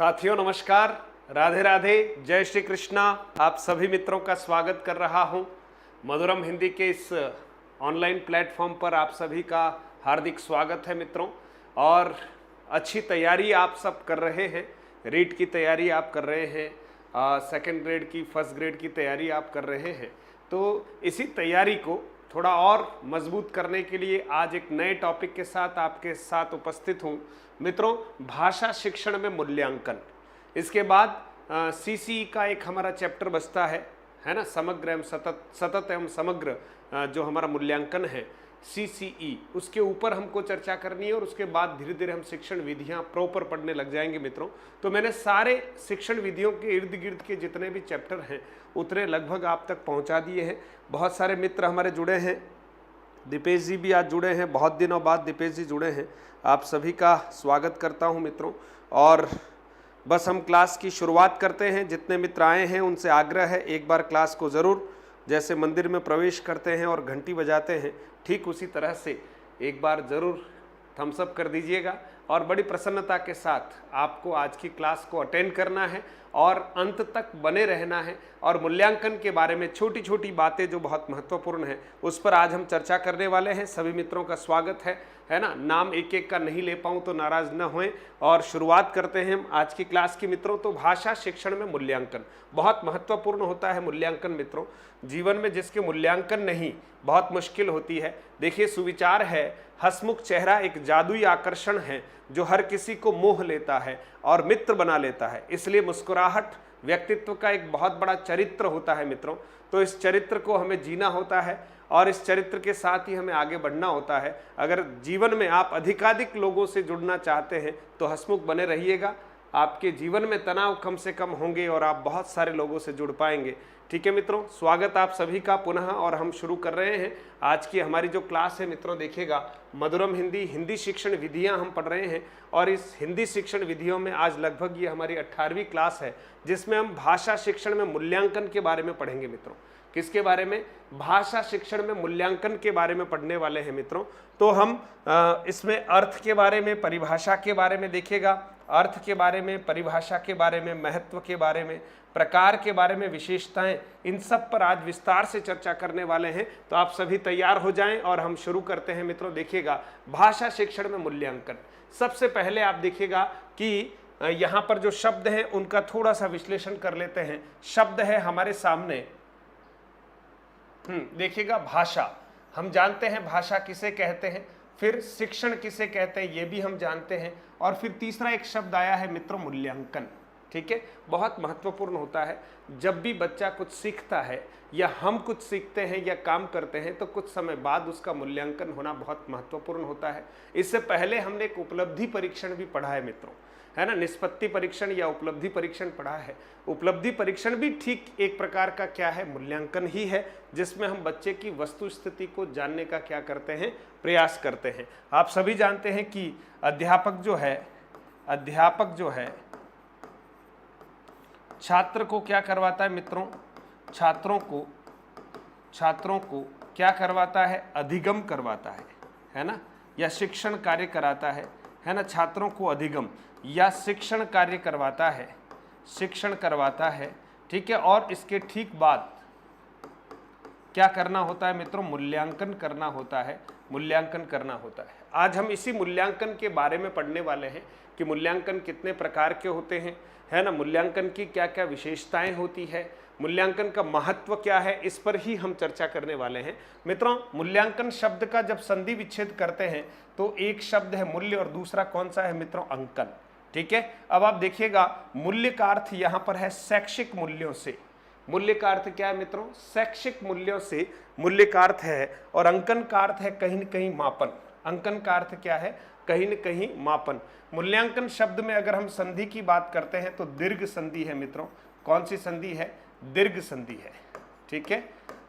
साथियों नमस्कार, राधे राधे, जय श्री कृष्णा। आप सभी मित्रों का स्वागत कर रहा हूं। मधुरम हिंदी के इस ऑनलाइन प्लेटफॉर्म पर आप सभी का हार्दिक स्वागत है मित्रों। और अच्छी तैयारी आप सब कर रहे हैं, रीट की तैयारी आप कर रहे हैं, सेकंड ग्रेड की, फर्स्ट ग्रेड की तैयारी आप कर रहे हैं। तो इसी तैयारी को थोड़ा और मजबूत करने के लिए आज एक नए टॉपिक के साथ आपके साथ उपस्थित हूँ मित्रों। भाषा शिक्षण में मूल्यांकन। इसके बाद सीसीई का एक हमारा चैप्टर बचता है ना, समग्र एवं सतत एवं समग्र जो हमारा मूल्यांकन है सीसीई, उसके ऊपर हमको चर्चा करनी है। और उसके बाद धीरे धीरे हम शिक्षण विधियां प्रॉपर पढ़ने लग जाएंगे मित्रों। तो मैंने सारे शिक्षण विधियों के इर्द गिर्द के जितने भी चैप्टर हैं उतने लगभग आप तक पहुंचा दिए हैं। बहुत सारे मित्र हमारे जुड़े हैं, दीपेश जी भी आज जुड़े हैं, बहुत दिनों बाद दीपेश जी जुड़े हैं। आप सभी का स्वागत करता हूं मित्रों। और बस हम क्लास की शुरुआत करते हैं। जितने मित्र आए हैं उनसे आग्रह है, एक बार क्लास को ज़रूर, जैसे मंदिर में प्रवेश करते हैं और घंटी बजाते हैं, ठीक उसी तरह से एक बार ज़रूर थम्स अप कर दीजिएगा। और बड़ी प्रसन्नता के साथ आपको आज की क्लास को अटेंड करना है और अंत तक बने रहना है। और मूल्यांकन के बारे में छोटी छोटी बातें जो बहुत महत्वपूर्ण है उस पर आज हम चर्चा करने वाले हैं। सभी मित्रों का स्वागत है ना। नाम एक एक का नहीं ले पाऊँ तो नाराज़ न होएं। और शुरुआत करते हैं हम आज की क्लास की मित्रों। तो भाषा शिक्षण में मूल्यांकन बहुत महत्वपूर्ण होता है। मूल्यांकन मित्रों, जीवन में जिसके मूल्यांकन नहीं, बहुत मुश्किल होती है। देखिए, सुविचार है, हंसमुख चेहरा एक जादुई आकर्षण है जो हर किसी को मोह लेता है और मित्र बना लेता है। इसलिए मुस्कुराहट व्यक्तित्व का एक बहुत बड़ा चरित्र होता है मित्रों। तो इस चरित्र को हमें जीना होता है और इस चरित्र के साथ ही हमें आगे बढ़ना होता है। अगर जीवन में आप अधिकाधिक लोगों से जुड़ना चाहते हैं तो हंसमुख बने रहिएगा। आपके जीवन में तनाव कम से कम होंगे और आप बहुत सारे लोगों से जुड़ पाएंगे। ठीक है मित्रों, स्वागत आप सभी का पुनः। और हम शुरू कर रहे हैं आज की हमारी जो क्लास है मित्रों। देखिएगा, मधुरम हिंदी शिक्षण विधियां हम पढ़ रहे हैं और इस हिंदी शिक्षण विधियों में आज लगभग ये हमारी 18वीं क्लास है जिसमें हम भाषा शिक्षण में मूल्यांकन के बारे में पढ़ेंगे मित्रों। किसके बारे में? भाषा शिक्षण में मूल्यांकन के बारे में पढ़ने वाले हैं मित्रों। तो हम इसमें अर्थ के बारे में, परिभाषा के बारे में देखिएगा, अर्थ के बारे में, परिभाषा के बारे में, महत्व के बारे में, प्रकार के बारे में, विशेषताएं, इन सब पर आज विस्तार से चर्चा करने वाले हैं। तो आप सभी तैयार हो जाएं और हम शुरू करते हैं मित्रों। देखिएगा, भाषा शिक्षण में मूल्यांकन। सबसे पहले आप देखिएगा कि यहाँ पर जो शब्द हैं उनका थोड़ा सा विश्लेषण कर लेते हैं। शब्द है हमारे सामने, देखिएगा, भाषा। हम जानते हैं भाषा किसे कहते हैं, फिर शिक्षण किसे कहते हैं ये भी हम जानते हैं, और फिर तीसरा एक शब्द आया है मित्रों, मूल्यांकन। ठीक है, बहुत महत्वपूर्ण होता है। जब भी बच्चा कुछ सीखता है या हम कुछ सीखते हैं या काम करते हैं तो कुछ समय बाद उसका मूल्यांकन होना बहुत महत्वपूर्ण होता है। इससे पहले हमने एक उपलब्धि परीक्षण भी पढ़ा है मित्रों, है ना, निष्पत्ति परीक्षण या उपलब्धि परीक्षण पढ़ा है। उपलब्धि परीक्षण भी ठीक एक प्रकार का क्या है, मूल्यांकन ही है, जिसमें हम बच्चे की वस्तु स्थिति को जानने का क्या करते हैं, प्रयास करते हैं। आप सभी जानते हैं कि अध्यापक जो है छात्र को क्या करवाता है मित्रों, छात्रों को क्या करवाता है, अधिगम करवाता है ना, या शिक्षण कार्य कराता है ना। छात्रों को अधिगम या शिक्षण कार्य करवाता है, ठीक है। और इसके ठीक बाद क्या करना होता है मित्रों, मूल्यांकन करना होता है। आज हम इसी मूल्यांकन के बारे में पढ़ने वाले हैं कि मूल्यांकन कितने प्रकार के होते हैं, है ना, मूल्यांकन की क्या क्या विशेषताएं होती है, मूल्यांकन का महत्व क्या है, इस पर ही हम चर्चा करने वाले हैं मित्रों। मूल्यांकन शब्द का जब संधि विच्छेद करते हैं तो एक शब्द है मूल्य और दूसरा कौन सा है मित्रों, अंकन। ठीक है, अब आप देखिएगा, मूल्य का अर्थ यहाँ पर है शैक्षिक मूल्यों से। मूल्य का अर्थ क्या है मित्रों, शैक्षिक मूल्यों से मूल्य का अर्थ है। और अंकन का अर्थ है कहीं न कहीं मापन। अंकन का अर्थ क्या है, कहीं न कहीं मापन। मूल्यांकन शब्द में अगर हम संधि की बात करते हैं तो दीर्घ संधि है मित्रों। कौन सी संधि है, दीर्घ संधि है। ठीक है,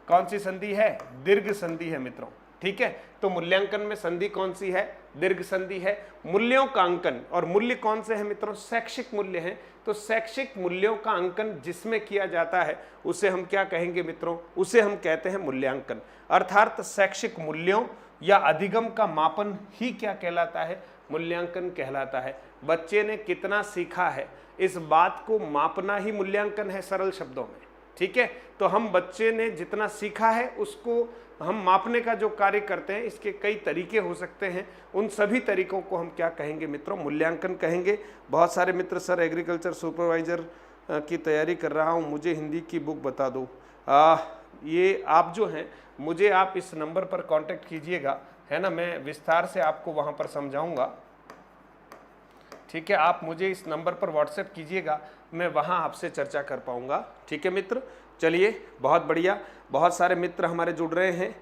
कौन सी संधि है, दीर्घ संधि है मित्रों। ठीक है, तो मूल्यांकन में संधि कौन सी है, दीर्घ संधि है। मूल्यों का अंकन, और मूल्य कौन से हैं मित्रों, शैक्षिक मूल्य हैं। तो शैक्षिक मूल्यों का अंकन जिसमें किया जाता है उसे हम क्या कहेंगे मित्रों, उसे हम कहते हैं मूल्यांकन। अर्थात शैक्षिक मूल्यों या अधिगम का मापन ही क्या कहलाता है, मूल्यांकन कहलाता है। बच्चे ने कितना सीखा है, इस बात को मापना ही मूल्यांकन है सरल शब्दों में। ठीक है, तो हम बच्चे ने जितना सीखा है उसको हम मापने का जो कार्य करते हैं, इसके कई तरीके हो सकते हैं। उन सभी तरीकों को हम क्या कहेंगे मित्रों, मूल्यांकन कहेंगे। बहुत सारे मित्र सर एग्रीकल्चर सुपरवाइजर की तैयारी कर रहा हूं, मुझे हिंदी की बुक बता दो। ये आप जो हैं, मुझे आप इस नंबर पर कांटेक्ट कीजिएगा, है ना, मैं विस्तार से आपको वहां पर समझाऊंगा। ठीक है, आप मुझे इस नंबर पर व्हाट्सएप कीजिएगा, मैं वहां आपसे चर्चा कर पाऊंगा। ठीक है मित्र, चलिए बहुत बढ़िया, बहुत सारे मित्र हमारे जुड़ रहे हैं।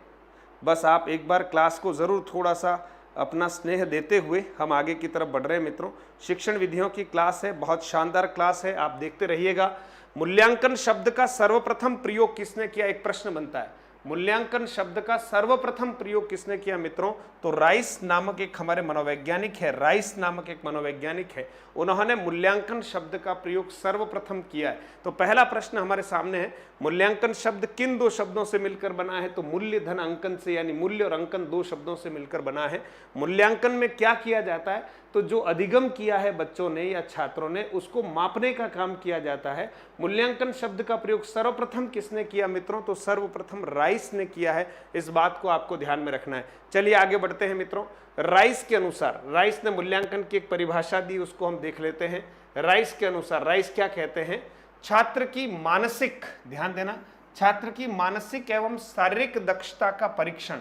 बस आप एक बार क्लास को ज़रूर थोड़ा सा अपना स्नेह देते हुए हम आगे की तरफ बढ़ रहे हैं मित्रों। शिक्षण विधियों की क्लास है, बहुत शानदार क्लास है, आप देखते रहिएगा। मूल्यांकन शब्द का सर्वप्रथम प्रयोग किसने किया, एक प्रश्न बनता है। मूल्यांकन शब्द का सर्वप्रथम प्रयोग किसने किया मित्रों, तो राइस नामक एक हमारे मनोवैज्ञानिक है, राइस नामक एक मनोवैज्ञानिक है, उन्होंने मूल्यांकन शब्द का प्रयोग सर्वप्रथम किया है। तो पहला प्रश्न हमारे सामने है, मूल्यांकन शब्द किन दो शब्दों से मिलकर बना है, तो मूल्य धन अंकन से, यानी मूल्य और अंकन दो शब्दों से मिलकर बना है। मूल्यांकन में क्या किया जाता है, तो जो अधिगम किया है बच्चों ने या छात्रों ने, उसको मापने का काम किया जाता है। मूल्यांकन शब्द का प्रयोग सर्वप्रथम किसने किया मित्रों, तो सर्वप्रथम राइस ने किया है। इस बात को आपको ध्यान में रखना है। चलिए आगे बढ़ते हैं मित्रों। राइस के अनुसार, राइस ने मूल्यांकन की एक परिभाषा दी, उसको हम देख लेते हैं। राइस के अनुसार राइस क्या कहते हैं, छात्र की मानसिक, ध्यान देना, छात्र की मानसिक एवं शारीरिक दक्षता का परीक्षण,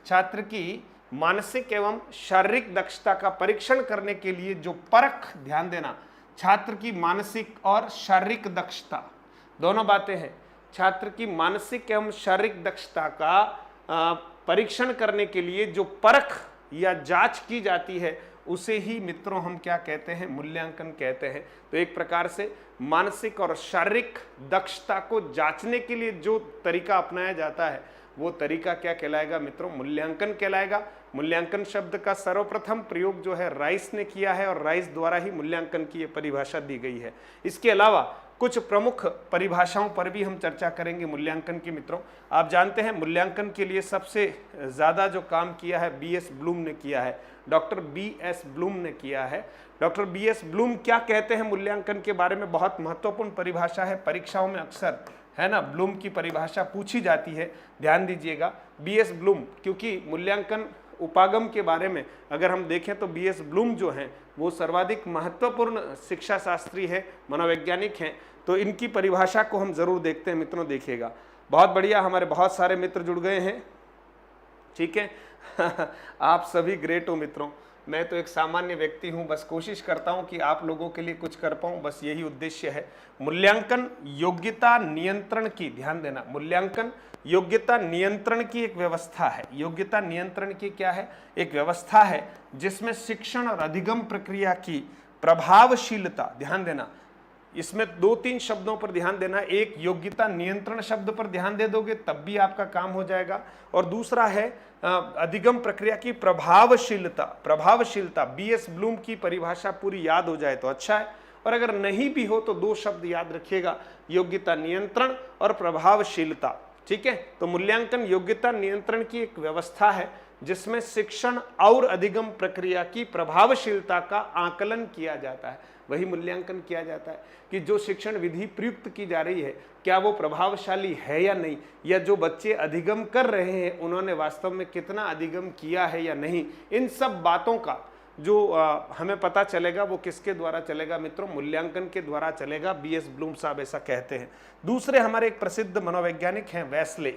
छात्र की मानसिक एवं शारीरिक दक्षता का परीक्षण करने के लिए जो परख, ध्यान देना, छात्र की मानसिक और शारीरिक दक्षता दोनों बातें हैं। छात्र की मानसिक एवं शारीरिक दक्षता का परीक्षण करने के लिए जो परख या जांच की जाती है, उसे ही मित्रों हम क्या कहते हैं, मूल्यांकन कहते हैं। तो एक प्रकार से मानसिक और शारीरिक दक्षता को जांचने के लिए जो तरीका अपनाया जाता है, वो तरीका क्या कहलाएगा मित्रों, मूल्यांकन कहलाएगा। मूल्यांकन शब्द का सर्वप्रथम प्रयोग जो है राइस ने किया है, और राइस द्वारा ही मूल्यांकन की ये परिभाषा दी गई है। इसके अलावा कुछ प्रमुख परिभाषाओं पर भी हम चर्चा करेंगे मूल्यांकन की मित्रों। आप जानते हैं मूल्यांकन के लिए सबसे ज़्यादा जो काम किया है बीएस ब्लूम ने किया है, डॉक्टर बीएस ब्लूम ने किया है। डॉक्टर बीएस ब्लूम क्या कहते हैं मूल्यांकन के बारे में, बहुत महत्वपूर्ण परिभाषा है, परीक्षाओं में अक्सर, है ना, ब्लूम की परिभाषा पूछी जाती है, ध्यान दीजिएगा। बीएस ब्लूम, क्योंकि मूल्यांकन उपागम के बारे में अगर हम देखें तो बीएस ब्लूम जो हैं वो सर्वाधिक महत्वपूर्ण शिक्षा शास्त्री है, मनोवैज्ञानिक हैं। तो इनकी परिभाषा को हम जरूर देखते हैं मित्रों, देखिएगा। बहुत बढ़िया, हमारे बहुत सारे मित्र जुड़ गए हैं। ठीक है आप सभी ग्रेट हो मित्रों। मैं तो एक सामान्य व्यक्ति हूं, बस कोशिश करता हूं कि आप लोगों के लिए कुछ कर पाऊं, बस यही उद्देश्य है। मूल्यांकन योग्यता नियंत्रण की, ध्यान देना, मूल्यांकन योग्यता नियंत्रण की एक व्यवस्था है। योग्यता नियंत्रण की क्या है, एक व्यवस्था है जिसमें शिक्षण और अधिगम प्रक्रिया की प्रभावशीलता, ध्यान देना, इसमें दो तीन शब्दों पर ध्यान देना। एक, योग्यता नियंत्रण शब्द पर ध्यान दे दोगे तब भी आपका काम हो जाएगा, और दूसरा है अधिगम प्रक्रिया की प्रभावशीलता। प्रभावशीलता, बीएस ब्लूम की परिभाषा पूरी याद हो जाए तो अच्छा है, और अगर नहीं भी हो तो दो शब्द याद रखिएगा, योग्यता नियंत्रण और प्रभावशीलता। ठीक है, तो मूल्यांकन योग्यता नियंत्रण की एक व्यवस्था है जिसमें शिक्षण और अधिगम प्रक्रिया की प्रभावशीलता का आकलन किया जाता है। वही मूल्यांकन किया जाता है कि जो शिक्षण विधि प्रयुक्त की जा रही है क्या वो प्रभावशाली है या नहीं, या जो बच्चे अधिगम कर रहे हैं उन्होंने वास्तव में कितना अधिगम किया है या नहीं। इन सब बातों का जो हमें पता चलेगा वो किसके द्वारा चलेगा मित्रों, मूल्यांकन के द्वारा चलेगा। बीएस ब्लूम साहब ऐसा कहते हैं। दूसरे हमारे एक प्रसिद्ध मनोवैज्ञानिक हैं वेस्ले।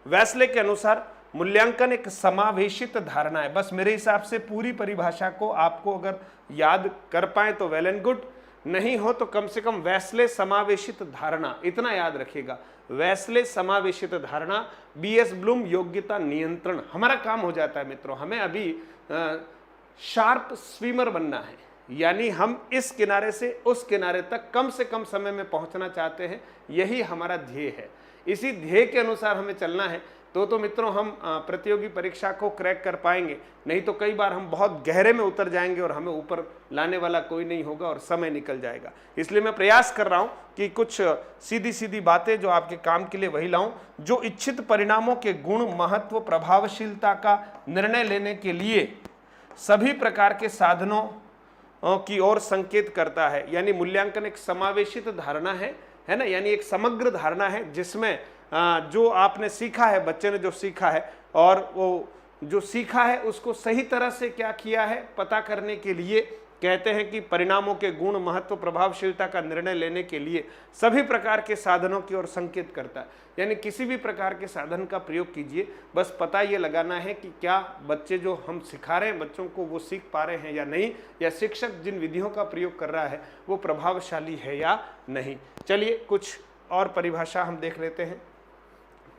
वेस्ले के अनुसार मूल्यांकन एक समावेशित धारणा है। बस मेरे हिसाब से पूरी परिभाषा को आपको अगर याद कर पाए तो वेल एंड गुड, नहीं हो तो कम से कम वेस्ले समावेशित धारणा इतना याद रखिएगा। वेस्ले समावेशित धारणा, बीएस ब्लूम योग्यता नियंत्रण। हमारा काम हो जाता है मित्रों, हमें अभी शार्प स्विमर बनना है, यानी हम इस किनारे से उस किनारे तक कम से कम समय में पहुंचना चाहते हैं, यही हमारा ध्येय है। इसी ध्येय के अनुसार हमें चलना है तो मित्रों हम प्रतियोगी परीक्षा को क्रैक कर पाएंगे, नहीं तो कई बार हम बहुत गहरे में उतर जाएंगे और हमें ऊपर लाने वाला कोई नहीं होगा और समय निकल जाएगा। इसलिए मैं प्रयास कर रहा हूं कि कुछ सीधी सीधी बातें जो आपके काम के लिए वही लाऊं, जो इच्छित परिणामों के गुण, महत्व, प्रभावशीलता का निर्णय लेने के लिए सभी प्रकार के साधनों की ओर संकेत करता है। यानी मूल्यांकन एक समावेशित धारणा है ना, यानी एक समग्र धारणा है जिसमें जो आपने सीखा है, बच्चे ने जो सीखा है और वो जो सीखा है उसको सही तरह से क्या किया है पता करने के लिए कहते हैं कि परिणामों के गुण, महत्व, प्रभावशीलता का निर्णय लेने के लिए सभी प्रकार के साधनों की ओर संकेत करता है। यानी किसी भी प्रकार के साधन का प्रयोग कीजिए, बस पता ये लगाना है कि क्या बच्चे जो हम सिखा रहे हैं बच्चों को वो सीख पा रहे हैं या नहीं, या शिक्षक जिन विधियों का प्रयोग कर रहा है वो प्रभावशाली है या नहीं। चलिए कुछ और परिभाषा हम देख लेते हैं।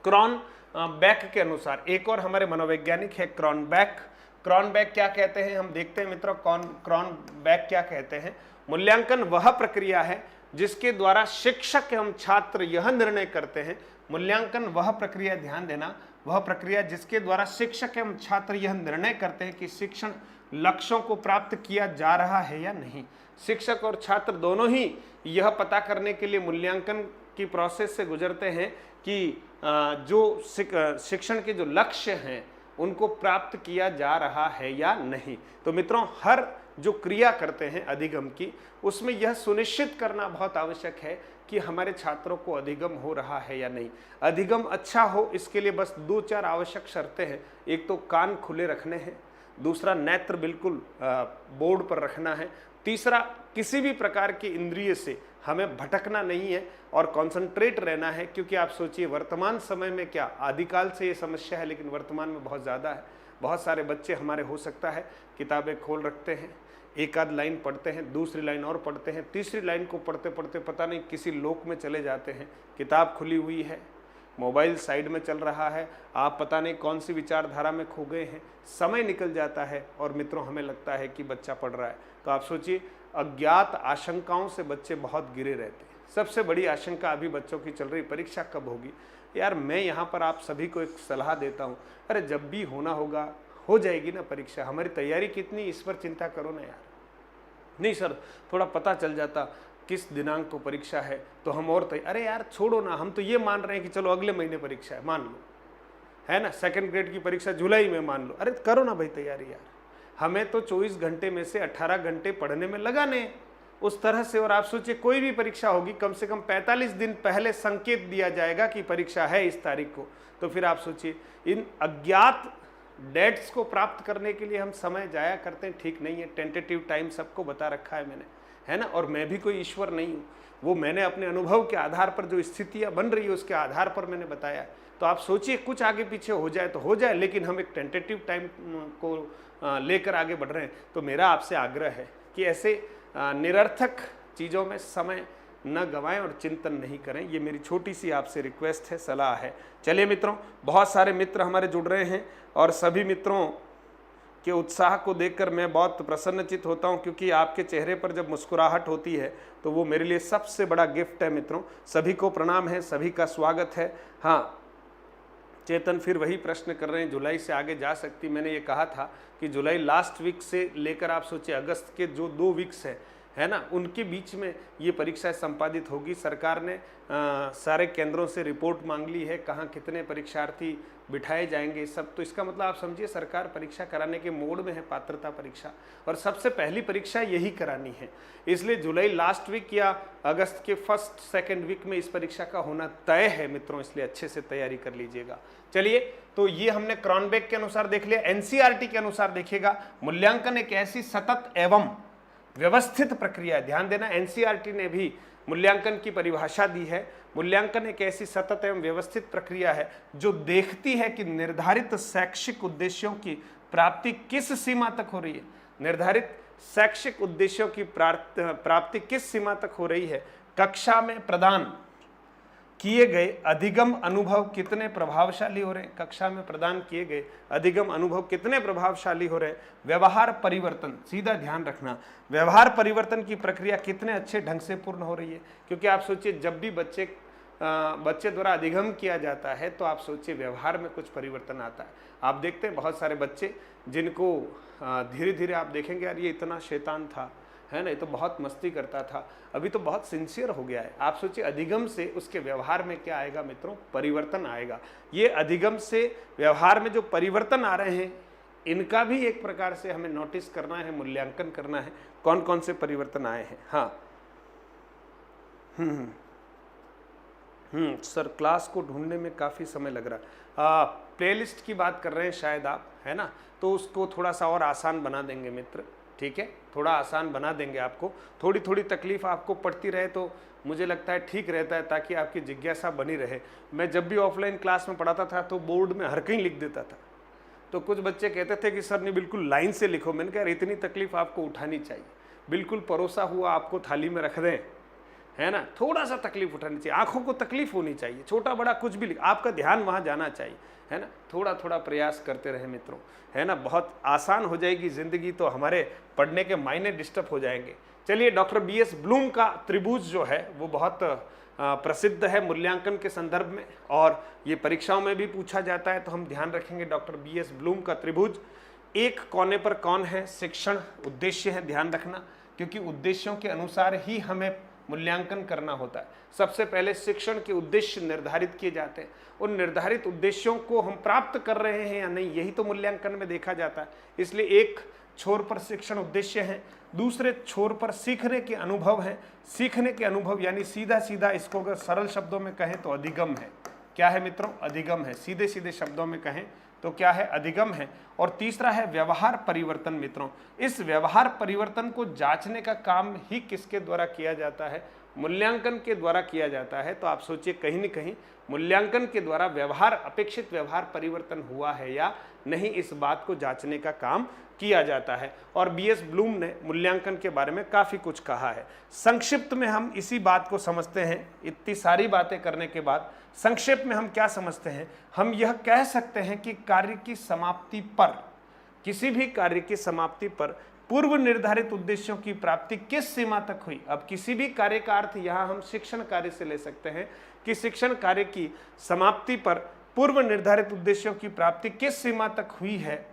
क्रॉनबेक के अनुसार एक और हमारे मनोवैज्ञानिक है क्रॉनबेक। क्रॉनबेक क्या कहते हैं हम देखते हैं मित्रों। क्रॉनबेक क्या कहते हैं? मूल्यांकन वह प्रक्रिया है जिसके द्वारा शिक्षक एवं छात्र यह निर्णय करते हैं। मूल्यांकन वह प्रक्रिया, ध्यान देना, वह प्रक्रिया जिसके द्वारा शिक्षक एवं छात्र यह निर्णय करते हैं कि शिक्षण लक्ष्यों को प्राप्त किया जा रहा है या नहीं। शिक्षक और छात्र दोनों ही यह पता करने के लिए मूल्यांकन की प्रोसेस से गुजरते हैं कि जो शिक्षण के जो लक्ष्य हैं उनको प्राप्त किया जा रहा है या नहीं। तो मित्रों, हर जो क्रिया करते हैं अधिगम की, उसमें यह सुनिश्चित करना बहुत आवश्यक है कि हमारे छात्रों को अधिगम हो रहा है या नहीं। अधिगम अच्छा हो इसके लिए बस 2-4 आवश्यक शर्तें हैं। एक तो कान खुले रखने हैं, दूसरा नेत्र बिल्कुल बोर्ड पर रखना है, तीसरा किसी भी प्रकार की इंद्रिय से हमें भटकना नहीं है और कंसंट्रेट रहना है। क्योंकि आप सोचिए वर्तमान समय में क्या, आदिकाल से ये समस्या है लेकिन वर्तमान में बहुत ज़्यादा है। बहुत सारे बच्चे हमारे हो सकता है किताबें खोल रखते हैं, एक आध लाइन पढ़ते हैं, दूसरी लाइन और पढ़ते हैं, तीसरी लाइन को पढ़ते पढ़ते पता नहीं किसी लोक में चले जाते हैं। किताब खुली हुई है, मोबाइल साइड में चल रहा है, आप पता नहीं कौन सी विचारधारा में खो गए हैं, समय निकल जाता है और मित्रों हमें लगता है कि बच्चा पढ़ रहा है। तो आप सोचिए अज्ञात आशंकाओं से बच्चे बहुत गिरे रहते हैं। सबसे बड़ी आशंका अभी बच्चों की चल रही, परीक्षा कब होगी। यार मैं यहाँ पर आप सभी को एक सलाह देता हूँ, अरे जब भी होना होगा हो जाएगी ना परीक्षा, हमारी तैयारी कितनी इस पर चिंता करो ना यार। नहीं सर थोड़ा पता चल जाता किस दिनांक को परीक्षा है तो हम और अरे यार छोड़ो ना, हम तो ये मान रहे हैं कि चलो अगले महीने परीक्षा है, मान लो, है ना, 2nd ग्रेड की परीक्षा जुलाई में मान लो। अरे करो ना भाई तैयारी यार, हमें तो 24 घंटे में से 18 घंटे पढ़ने में लगाने उस तरह से। और आप सोचिए कोई भी परीक्षा होगी कम से कम 45 दिन पहले संकेत दिया जाएगा कि परीक्षा है इस तारीख को। तो फिर आप सोचिए इन अज्ञात डेट्स को प्राप्त करने के लिए हम समय जाया करते हैं, ठीक नहीं है। टेंटेटिव टाइम सबको बता रखा है मैंने, है ना, और मैं भी कोई ईश्वर नहीं हूँ, वो मैंने अपने अनुभव के आधार पर जो स्थितियाँ बन रही है उसके आधार पर मैंने बताया। तो आप सोचिए कुछ आगे पीछे हो जाए तो हो जाए, लेकिन हम एक टेंटेटिव टाइम को लेकर आगे बढ़ रहे हैं। तो मेरा आपसे आग्रह है कि ऐसे निरर्थक चीज़ों में समय न गंवाएं और चिंतन नहीं करें। ये मेरी छोटी सी आपसे रिक्वेस्ट है, सलाह है। चलिए मित्रों, बहुत सारे मित्र हमारे जुड़ रहे हैं और सभी मित्रों के उत्साह को देखकर मैं बहुत प्रसन्नचित होता हूं, क्योंकि आपके चेहरे पर जब मुस्कुराहट होती है तो वो मेरे लिए सबसे बड़ा गिफ्ट है। मित्रों सभी को प्रणाम है, सभी का स्वागत है। हाँ, चेतन फिर वही प्रश्न कर रहे हैं, जुलाई से आगे जा सकती। मैंने ये कहा था कि जुलाई लास्ट वीक से लेकर आप सोचिए अगस्त के जो 2 वीक्स है ना, उनके बीच में ये परीक्षा संपादित होगी। सरकार ने सारे केंद्रों से रिपोर्ट मांग ली है, कहाँ कितने परीक्षार्थी बिठाए जाएंगे सब। तो इसका मतलब आप समझिए सरकार परीक्षा कराने के मोड में है, पात्रता परीक्षा, और सबसे पहली परीक्षा यही करानी है। इसलिए जुलाई लास्ट वीक या अगस्त के 1st-2nd वीक में इस परीक्षा का होना तय है मित्रों, इसलिए अच्छे से तैयारी कर लीजिएगा। चलिए, तो ये हमने क्रॉनबेक के अनुसार देख लिया। एनसीईआरटी के अनुसार देखिएगा, मूल्यांकन एक ऐसी सतत एवं व्यवस्थित प्रक्रिया है। ध्यान देना, एनसीईआरटी ने भी मूल्यांकन की परिभाषा दी है। मूल्यांकन एक ऐसी सतत एवं व्यवस्थित प्रक्रिया है जो देखती है कि निर्धारित शैक्षिक उद्देश्यों की प्राप्ति किस सीमा तक हो रही है। निर्धारित शैक्षिक उद्देश्यों की प्राप्ति किस सीमा तक हो रही है। कक्षा में प्रदान किए गए अधिगम अनुभव कितने प्रभावशाली हो रहे हैं। कक्षा में प्रदान किए गए अधिगम अनुभव कितने प्रभावशाली हो रहे हैं। व्यवहार परिवर्तन, सीधा ध्यान रखना, व्यवहार परिवर्तन की प्रक्रिया कितने अच्छे ढंग से पूर्ण हो रही है। क्योंकि आप सोचिए जब भी बच्चे द्वारा अधिगम किया जाता है तो आप सोचिए व्यवहार में कुछ परिवर्तन आता है। आप देखते हैं बहुत सारे बच्चे जिनको धीरे धीरे आप देखेंगे यार ये इतना शैतान था, है ना, ये तो बहुत मस्ती करता था, अभी तो बहुत सिंसियर हो गया है। आप सोचिए अधिगम से उसके व्यवहार में क्या आएगा मित्रों, परिवर्तन आएगा। ये अधिगम से व्यवहार में जो परिवर्तन आ रहे हैं इनका भी एक प्रकार से हमें नोटिस करना है, मूल्यांकन करना है, कौन कौन से परिवर्तन आए हैं। हाँ सर, क्लास को ढूंढने में काफ़ी समय लग रहा। प्लेलिस्ट की बात कर रहे हैं शायद आप, है ना, तो उसको थोड़ा सा और आसान बना देंगे मित्र, ठीक है, थोड़ा आसान बना देंगे आपको। थोड़ी थोड़ी तकलीफ आपको पड़ती रहे तो मुझे लगता है ठीक रहता है, ताकि आपकी जिज्ञासा बनी रहे। मैं जब भी ऑफलाइन क्लास में पढ़ाता था तो बोर्ड में हर कहीं लिख देता था, तो कुछ बच्चे कहते थे कि सर ने बिल्कुल लाइन से लिखो। मैंने कहा इतनी तकलीफ आपको उठानी चाहिए, बिल्कुल परोसा हुआ आपको थाली में रख दें, है ना, थोड़ा सा तकलीफ उठानी चाहिए, आंखों को तकलीफ होनी चाहिए, छोटा बड़ा कुछ भी आपका ध्यान वहाँ जाना चाहिए, है ना, थोड़ा थोड़ा प्रयास करते रहे मित्रों, है ना, बहुत आसान हो जाएगी ज़िंदगी, तो हमारे पढ़ने के मायने डिस्टर्ब हो जाएंगे। चलिए, डॉक्टर बीएस ब्लूम का त्रिभुज जो है वो बहुत प्रसिद्ध है मूल्यांकन के संदर्भ में, और ये परीक्षाओं में भी पूछा जाता है, तो हम ध्यान रखेंगे डॉक्टर बीएस ब्लूम का त्रिभुज। एक कोने पर कौन है? शिक्षण उद्देश्य है, ध्यान रखना, क्योंकि उद्देश्यों के अनुसार ही हमें मूल्यांकन करना होता है। सबसे पहले शिक्षण के उद्देश्य निर्धारित किए जाते हैं, उन निर्धारित उद्देश्यों को हम प्राप्त कर रहे हैं या नहीं, यही तो मूल्यांकन में देखा जाता है। इसलिए एक छोर पर शिक्षण उद्देश्य है, दूसरे छोर पर सीखने के अनुभव हैं। सीखने के अनुभव यानी सीधा सीधा इसको अगर सरल शब्दों में कहें तो अधिगम है। क्या है मित्रों? अधिगम है। सीधे सीधे शब्दों में कहें तो क्या है? अधिगम है। और तीसरा है व्यवहार परिवर्तन। मित्रों, इस व्यवहार परिवर्तन को जांचने का काम ही किसके द्वारा किया जाता है? मूल्यांकन के द्वारा किया जाता है। तो आप सोचिए, कहीं न कहीं मूल्यांकन के द्वारा व्यवहार, अपेक्षित व्यवहार परिवर्तन हुआ है या नहीं, इस बात को जांचने का काम किया जाता है। और बीएस ब्लूम ने मूल्यांकन के बारे में काफी कुछ कहा है। संक्षिप्त में हम इसी बात को समझते हैं। इतनी सारी बातें करने के बाद संक्षेप में हम क्या समझते हैं? हम यह कह सकते हैं कि कार्य की समाप्ति पर, किसी भी कार्य की समाप्ति पर पूर्व निर्धारित उद्देश्यों की प्राप्ति किस सीमा तक हुई। अब किसी भी कार्य का अर्थ यहाँ हम शिक्षण कार्य से ले सकते हैं कि शिक्षण कार्य की समाप्ति पर पूर्व निर्धारित उद्देश्यों की प्राप्ति किस सीमा तक हुई है,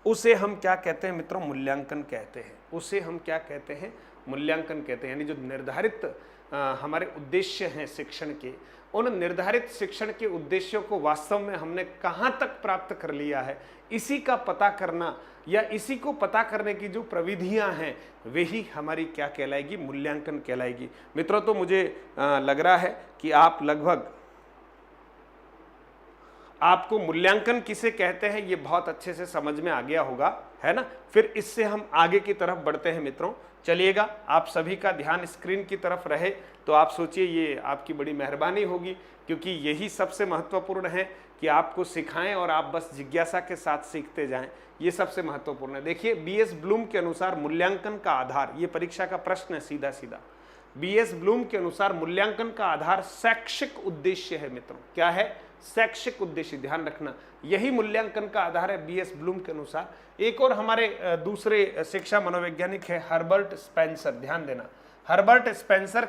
उसे हम क्या कहते हैं मित्रों? मूल्यांकन कहते हैं। उसे हम क्या कहते हैं? मूल्यांकन कहते हैं। यानी जो निर्धारित हमारे उद्देश्य हैं शिक्षण के, उन निर्धारित शिक्षण के उद्देश्यों को वास्तव में हमने कहाँ तक प्राप्त कर लिया है, इसी का पता करना या इसी को पता करने की जो प्रविधियां हैं, वही हमारी क्या कहलाएगी? मूल्यांकन कहलाएगी। मित्रों, तो मुझे लग रहा है कि आपको मूल्यांकन किसे कहते हैं ये बहुत अच्छे से समझ में आ गया होगा, है ना। फिर इससे हम आगे की तरफ बढ़ते हैं मित्रों। चलिएगा, आप सभी का ध्यान स्क्रीन की तरफ रहे तो आप सोचिए ये आपकी बड़ी मेहरबानी होगी, क्योंकि यही सबसे महत्वपूर्ण है कि आपको सिखाएं और आप बस जिज्ञासा के साथ सीखते जाएं। ये सबसे महत्वपूर्ण है। देखिए, बीएस ब्लूम के अनुसार मूल्यांकन का आधार, ये परीक्षा का प्रश्न है सीधा सीधा। बीएस ब्लूम के अनुसार मूल्यांकन का आधार शैक्षिक उद्देश्य है मित्रों। क्या है? शैक्षिक उद्देश्य। ध्यान रखना, यही मूल्यांकन का आधार है बीएस ब्लूम के अनुसार। एक और हमारे दूसरे शिक्षा मनोवैज्ञानिक है हर्बर्ट स्पेंसर। ध्यान देना, हर्बर्ट स्पेंसर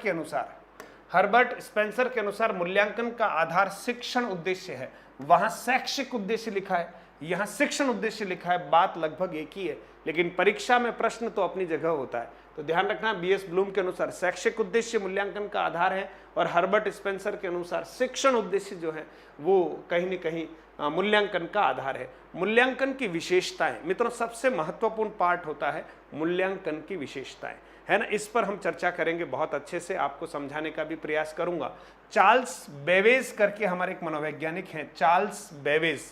के अनुसार मूल्यांकन का आधार शिक्षण उद्देश्य है। वहां शैक्षिक उद्देश्य लिखा है, यहाँ शिक्षण उद्देश्य लिखा है, बात लगभग एक ही है, लेकिन परीक्षा में प्रश्न तो अपनी जगह होता है। तो ध्यान रखना, बीएस ब्लूम के अनुसार शैक्षिक उद्देश्य मूल्यांकन का आधार है, और हर्बर्ट स्पेंसर के अनुसार शिक्षण उद्देश्य जो है वो कहीं न कहीं मूल्यांकन का आधार है। मूल्यांकन की विशेषताएं मित्रों, सबसे महत्वपूर्ण पार्ट होता है मूल्यांकन की विशेषताएं, है ना। इस पर हम चर्चा करेंगे, बहुत अच्छे से आपको समझाने का भी प्रयास करूंगा। चार्ल्स बेवेज करके हमारे एक मनोवैज्ञानिक हैं, चार्ल्स बेवेज,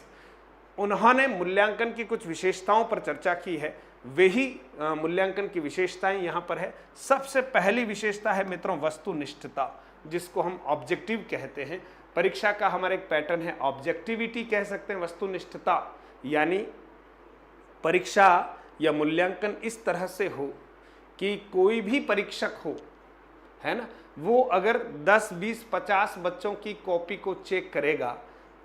उन्होंने मूल्यांकन की कुछ विशेषताओं पर चर्चा की है। वही मूल्यांकन की विशेषताएं यहाँ पर है। सबसे पहली विशेषता है मित्रों वस्तुनिष्ठता, जिसको हम ऑब्जेक्टिव कहते हैं। परीक्षा का हमारा एक पैटर्न है, ऑब्जेक्टिविटी कह सकते हैं, वस्तुनिष्ठता, यानी परीक्षा या मूल्यांकन इस तरह से हो कि कोई भी परीक्षक हो, है ना, वो अगर 10, 20, 50 बच्चों की कॉपी को चेक करेगा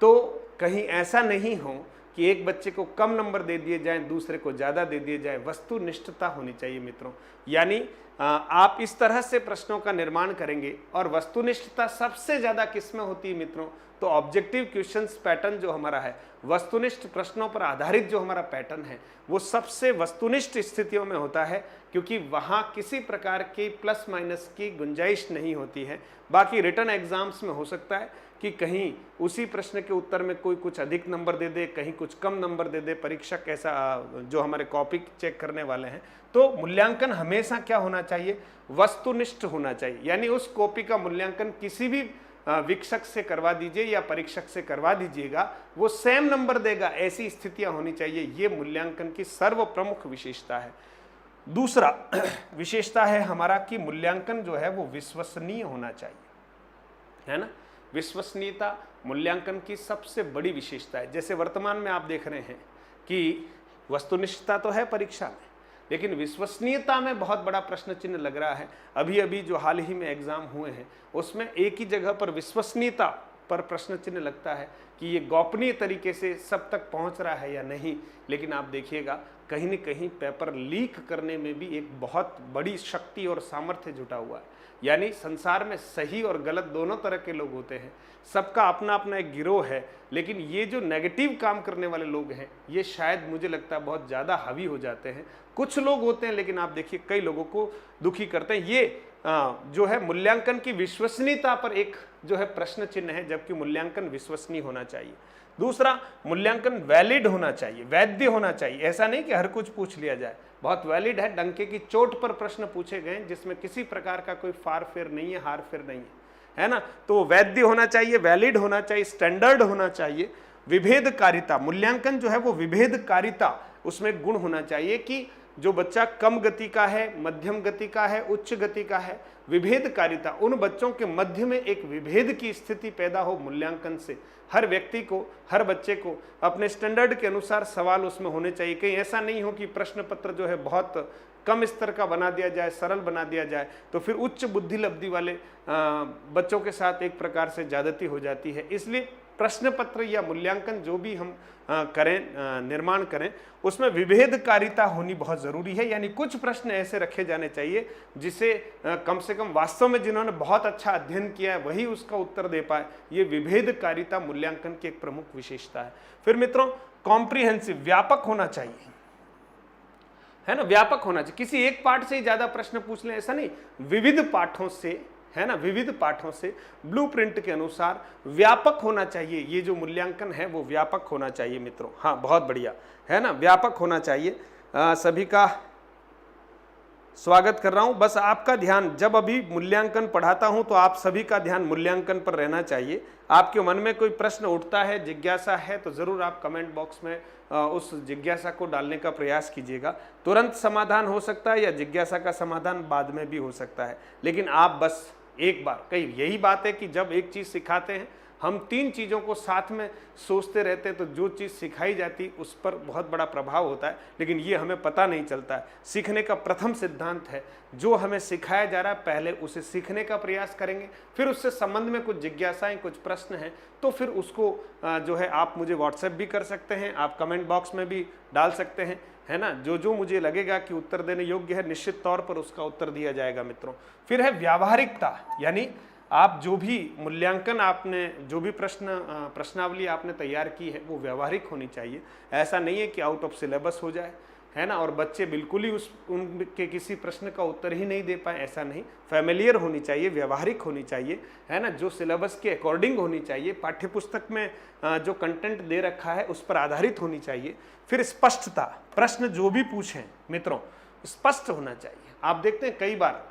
तो कहीं ऐसा नहीं हो कि एक बच्चे को कम नंबर दे दिए जाएं, दूसरे को ज़्यादा दे दिए जाएं। वस्तुनिष्ठता होनी चाहिए मित्रों। यानी आप इस तरह से प्रश्नों का निर्माण करेंगे। और वस्तुनिष्ठता सबसे ज्यादा किसमें होती है मित्रों, तो ऑब्जेक्टिव क्वेश्चंस पैटर्न जो हमारा है, वस्तुनिष्ठ प्रश्नों पर आधारित जो हमारा पैटर्न है, वो सबसे वस्तुनिष्ठ स्थितियों में होता है, क्योंकि वहां किसी प्रकार की प्लस माइनस की गुंजाइश नहीं होती है। बाकी रिटन एग्जाम्स में हो सकता है कि कहीं उसी प्रश्न के उत्तर में कोई कुछ अधिक नंबर दे दे, कहीं कुछ कम नंबर दे दे, परीक्षक ऐसा जो हमारे कॉपी चेक करने वाले हैं। तो मूल्यांकन हमेशा क्या होना चाहिए, वस्तुनिष्ठ होना चाहिए। यानी उस कॉपी का मूल्यांकन किसी भी वीक्षक से करवा दीजिए या परीक्षक से करवा दीजिएगा, वो सेम नंबर देगा, ऐसी स्थितियां होनी चाहिए। ये मूल्यांकन की सर्व प्रमुख विशेषता है। दूसरा विशेषता है हमारा कि मूल्यांकन जो है वो विश्वसनीय होना चाहिए, है ना। विश्वसनीयता मूल्यांकन की सबसे बड़ी विशेषता है। जैसे वर्तमान में आप देख रहे हैं कि वस्तुनिष्ठता तो है परीक्षा में, लेकिन विश्वसनीयता में बहुत बड़ा प्रश्न चिन्ह लग रहा है। अभी अभी जो हाल ही में एग्जाम हुए हैं उसमें एक ही जगह पर विश्वसनीयता पर प्रश्न चिन्ह लगता है कि ये गोपनीय तरीके से सब तक पहुंच रहा है या नहीं। लेकिन आप देखिएगा कहीं न कहीं पेपर लीक करने में भी एक बहुत बड़ी शक्ति और सामर्थ्य जुटा हुआ है। यानी संसार में सही और गलत दोनों तरह के लोग होते हैं, सबका अपना अपना एक गिरोह है। लेकिन ये जो नेगेटिव काम करने वाले लोग हैं, ये शायद मुझे लगता है बहुत ज़्यादा हावी हो जाते हैं। कुछ लोग होते हैं लेकिन आप देखिए कई लोगों को दुखी करते हैं। ये जो है मूल्यांकन की विश्वसनीयता पर एक जो है प्रश्न चिन्ह है, जबकि मूल्यांकन विश्वसनीय होना चाहिए। दूसरा, मूल्यांकन वैलिड होना चाहिए, वैध होना चाहिए। ऐसा नहीं कि हर कुछ पूछ लिया जाए, बहुत वैलिड है, डंके की चोट पर प्रश्न पूछे गए जिसमें किसी प्रकार का कोई फार फेर नहीं है, हार फेर नहीं है ना। तो वैध होना चाहिए, वैलिड होना चाहिए, स्टैंडर्ड होना चाहिए। विभेदकारिता, मूल्यांकन जो है वो विभेदकारिता, उसमें गुण होना चाहिए कि जो बच्चा कम गति का है, मध्यम गति का है, उच्च गति का है, विभेदकारिता, उन बच्चों के मध्य में एक विभेद की स्थिति पैदा हो मूल्यांकन से। हर व्यक्ति को, हर बच्चे को अपने स्टैंडर्ड के अनुसार सवाल उसमें होने चाहिए। कहीं ऐसा नहीं हो कि प्रश्न पत्र जो है बहुत कम स्तर का बना दिया जाए, सरल बना दिया जाए, तो फिर उच्च बुद्धि लब्धि वाले बच्चों के साथ एक प्रकार से ज्यादती हो जाती है। इसलिए प्रश्न पत्र या मूल्यांकन जो भी हम निर्माण करें, उसमें विभेदकारिता होनी बहुत जरूरी है। यानी कुछ प्रश्न ऐसे रखे जाने चाहिए जिसे कम से कम वास्तव में जिन्होंने बहुत अच्छा अध्ययन किया है वही उसका उत्तर दे पाए। ये विभेदकारिता मूल्यांकन की एक प्रमुख विशेषता है। फिर मित्रों, कॉम्प्रिहेंसिव, व्यापक होना चाहिए, है ना, व्यापक होना चाहिए। किसी एक पाठ से ही ज्यादा प्रश्न पूछ लें ऐसा नहीं, विविध पाठों से, है ना, विविध पाठों से ब्लूप्रिंट के अनुसार व्यापक होना चाहिए। ये जो मूल्यांकन है वो व्यापक होना चाहिए मित्रों। हाँ, बहुत बढ़िया, है ना, व्यापक होना चाहिए। सभी का स्वागत कर रहा हूं। बस आपका ध्यान, जब अभी मूल्यांकन पढ़ाता हूं तो आप सभी का ध्यान मूल्यांकन पर रहना चाहिए। आपके मन में कोई प्रश्न उठता है, जिज्ञासा है, तो जरूर आप कमेंट बॉक्स में उस जिज्ञासा को डालने का प्रयास कीजिएगा। तुरंत समाधान हो सकता है या जिज्ञासा का समाधान बाद में भी हो सकता है, लेकिन आप बस एक बार, कई यही बात है कि जब एक चीज सिखाते हैं हम तीन चीजों को साथ में सोचते रहते हैं, तो जो चीज सिखाई जाती उस पर बहुत बड़ा प्रभाव होता है, लेकिन ये हमें पता नहीं चलता है। सीखने का प्रथम सिद्धांत है, जो हमें सिखाया जा रहा है पहले उसे सीखने का प्रयास करेंगे, फिर उससे संबंध में कुछ जिज्ञासाएं, कुछ प्रश्न हैं, तो फिर उसको जो है आप मुझे व्हाट्सएप भी कर सकते हैं, आप कमेंट बॉक्स में भी डाल सकते हैं, है ना। जो जो मुझे लगेगा कि उत्तर देने योग्य है, निश्चित तौर पर उसका उत्तर दिया जाएगा मित्रों। फिर है व्यावहारिकता, यानी आप जो भी मूल्यांकन, आपने जो भी प्रश्नावली आपने तैयार की है वो व्यावहारिक होनी चाहिए। ऐसा नहीं है कि आउट ऑफ सिलेबस हो जाए, है ना, और बच्चे बिल्कुल ही उनके किसी प्रश्न का उत्तर ही नहीं दे पाए, ऐसा नहीं। फैमिलियर होनी चाहिए, व्यावहारिक होनी चाहिए, है ना, जो सिलेबस के अकॉर्डिंग होनी चाहिए, पाठ्यपुस्तक में जो कंटेंट दे रखा है उस पर आधारित होनी चाहिए। फिर स्पष्टता, प्रश्न जो भी पूछें मित्रों स्पष्ट होना चाहिए। आप देखते हैं कई बार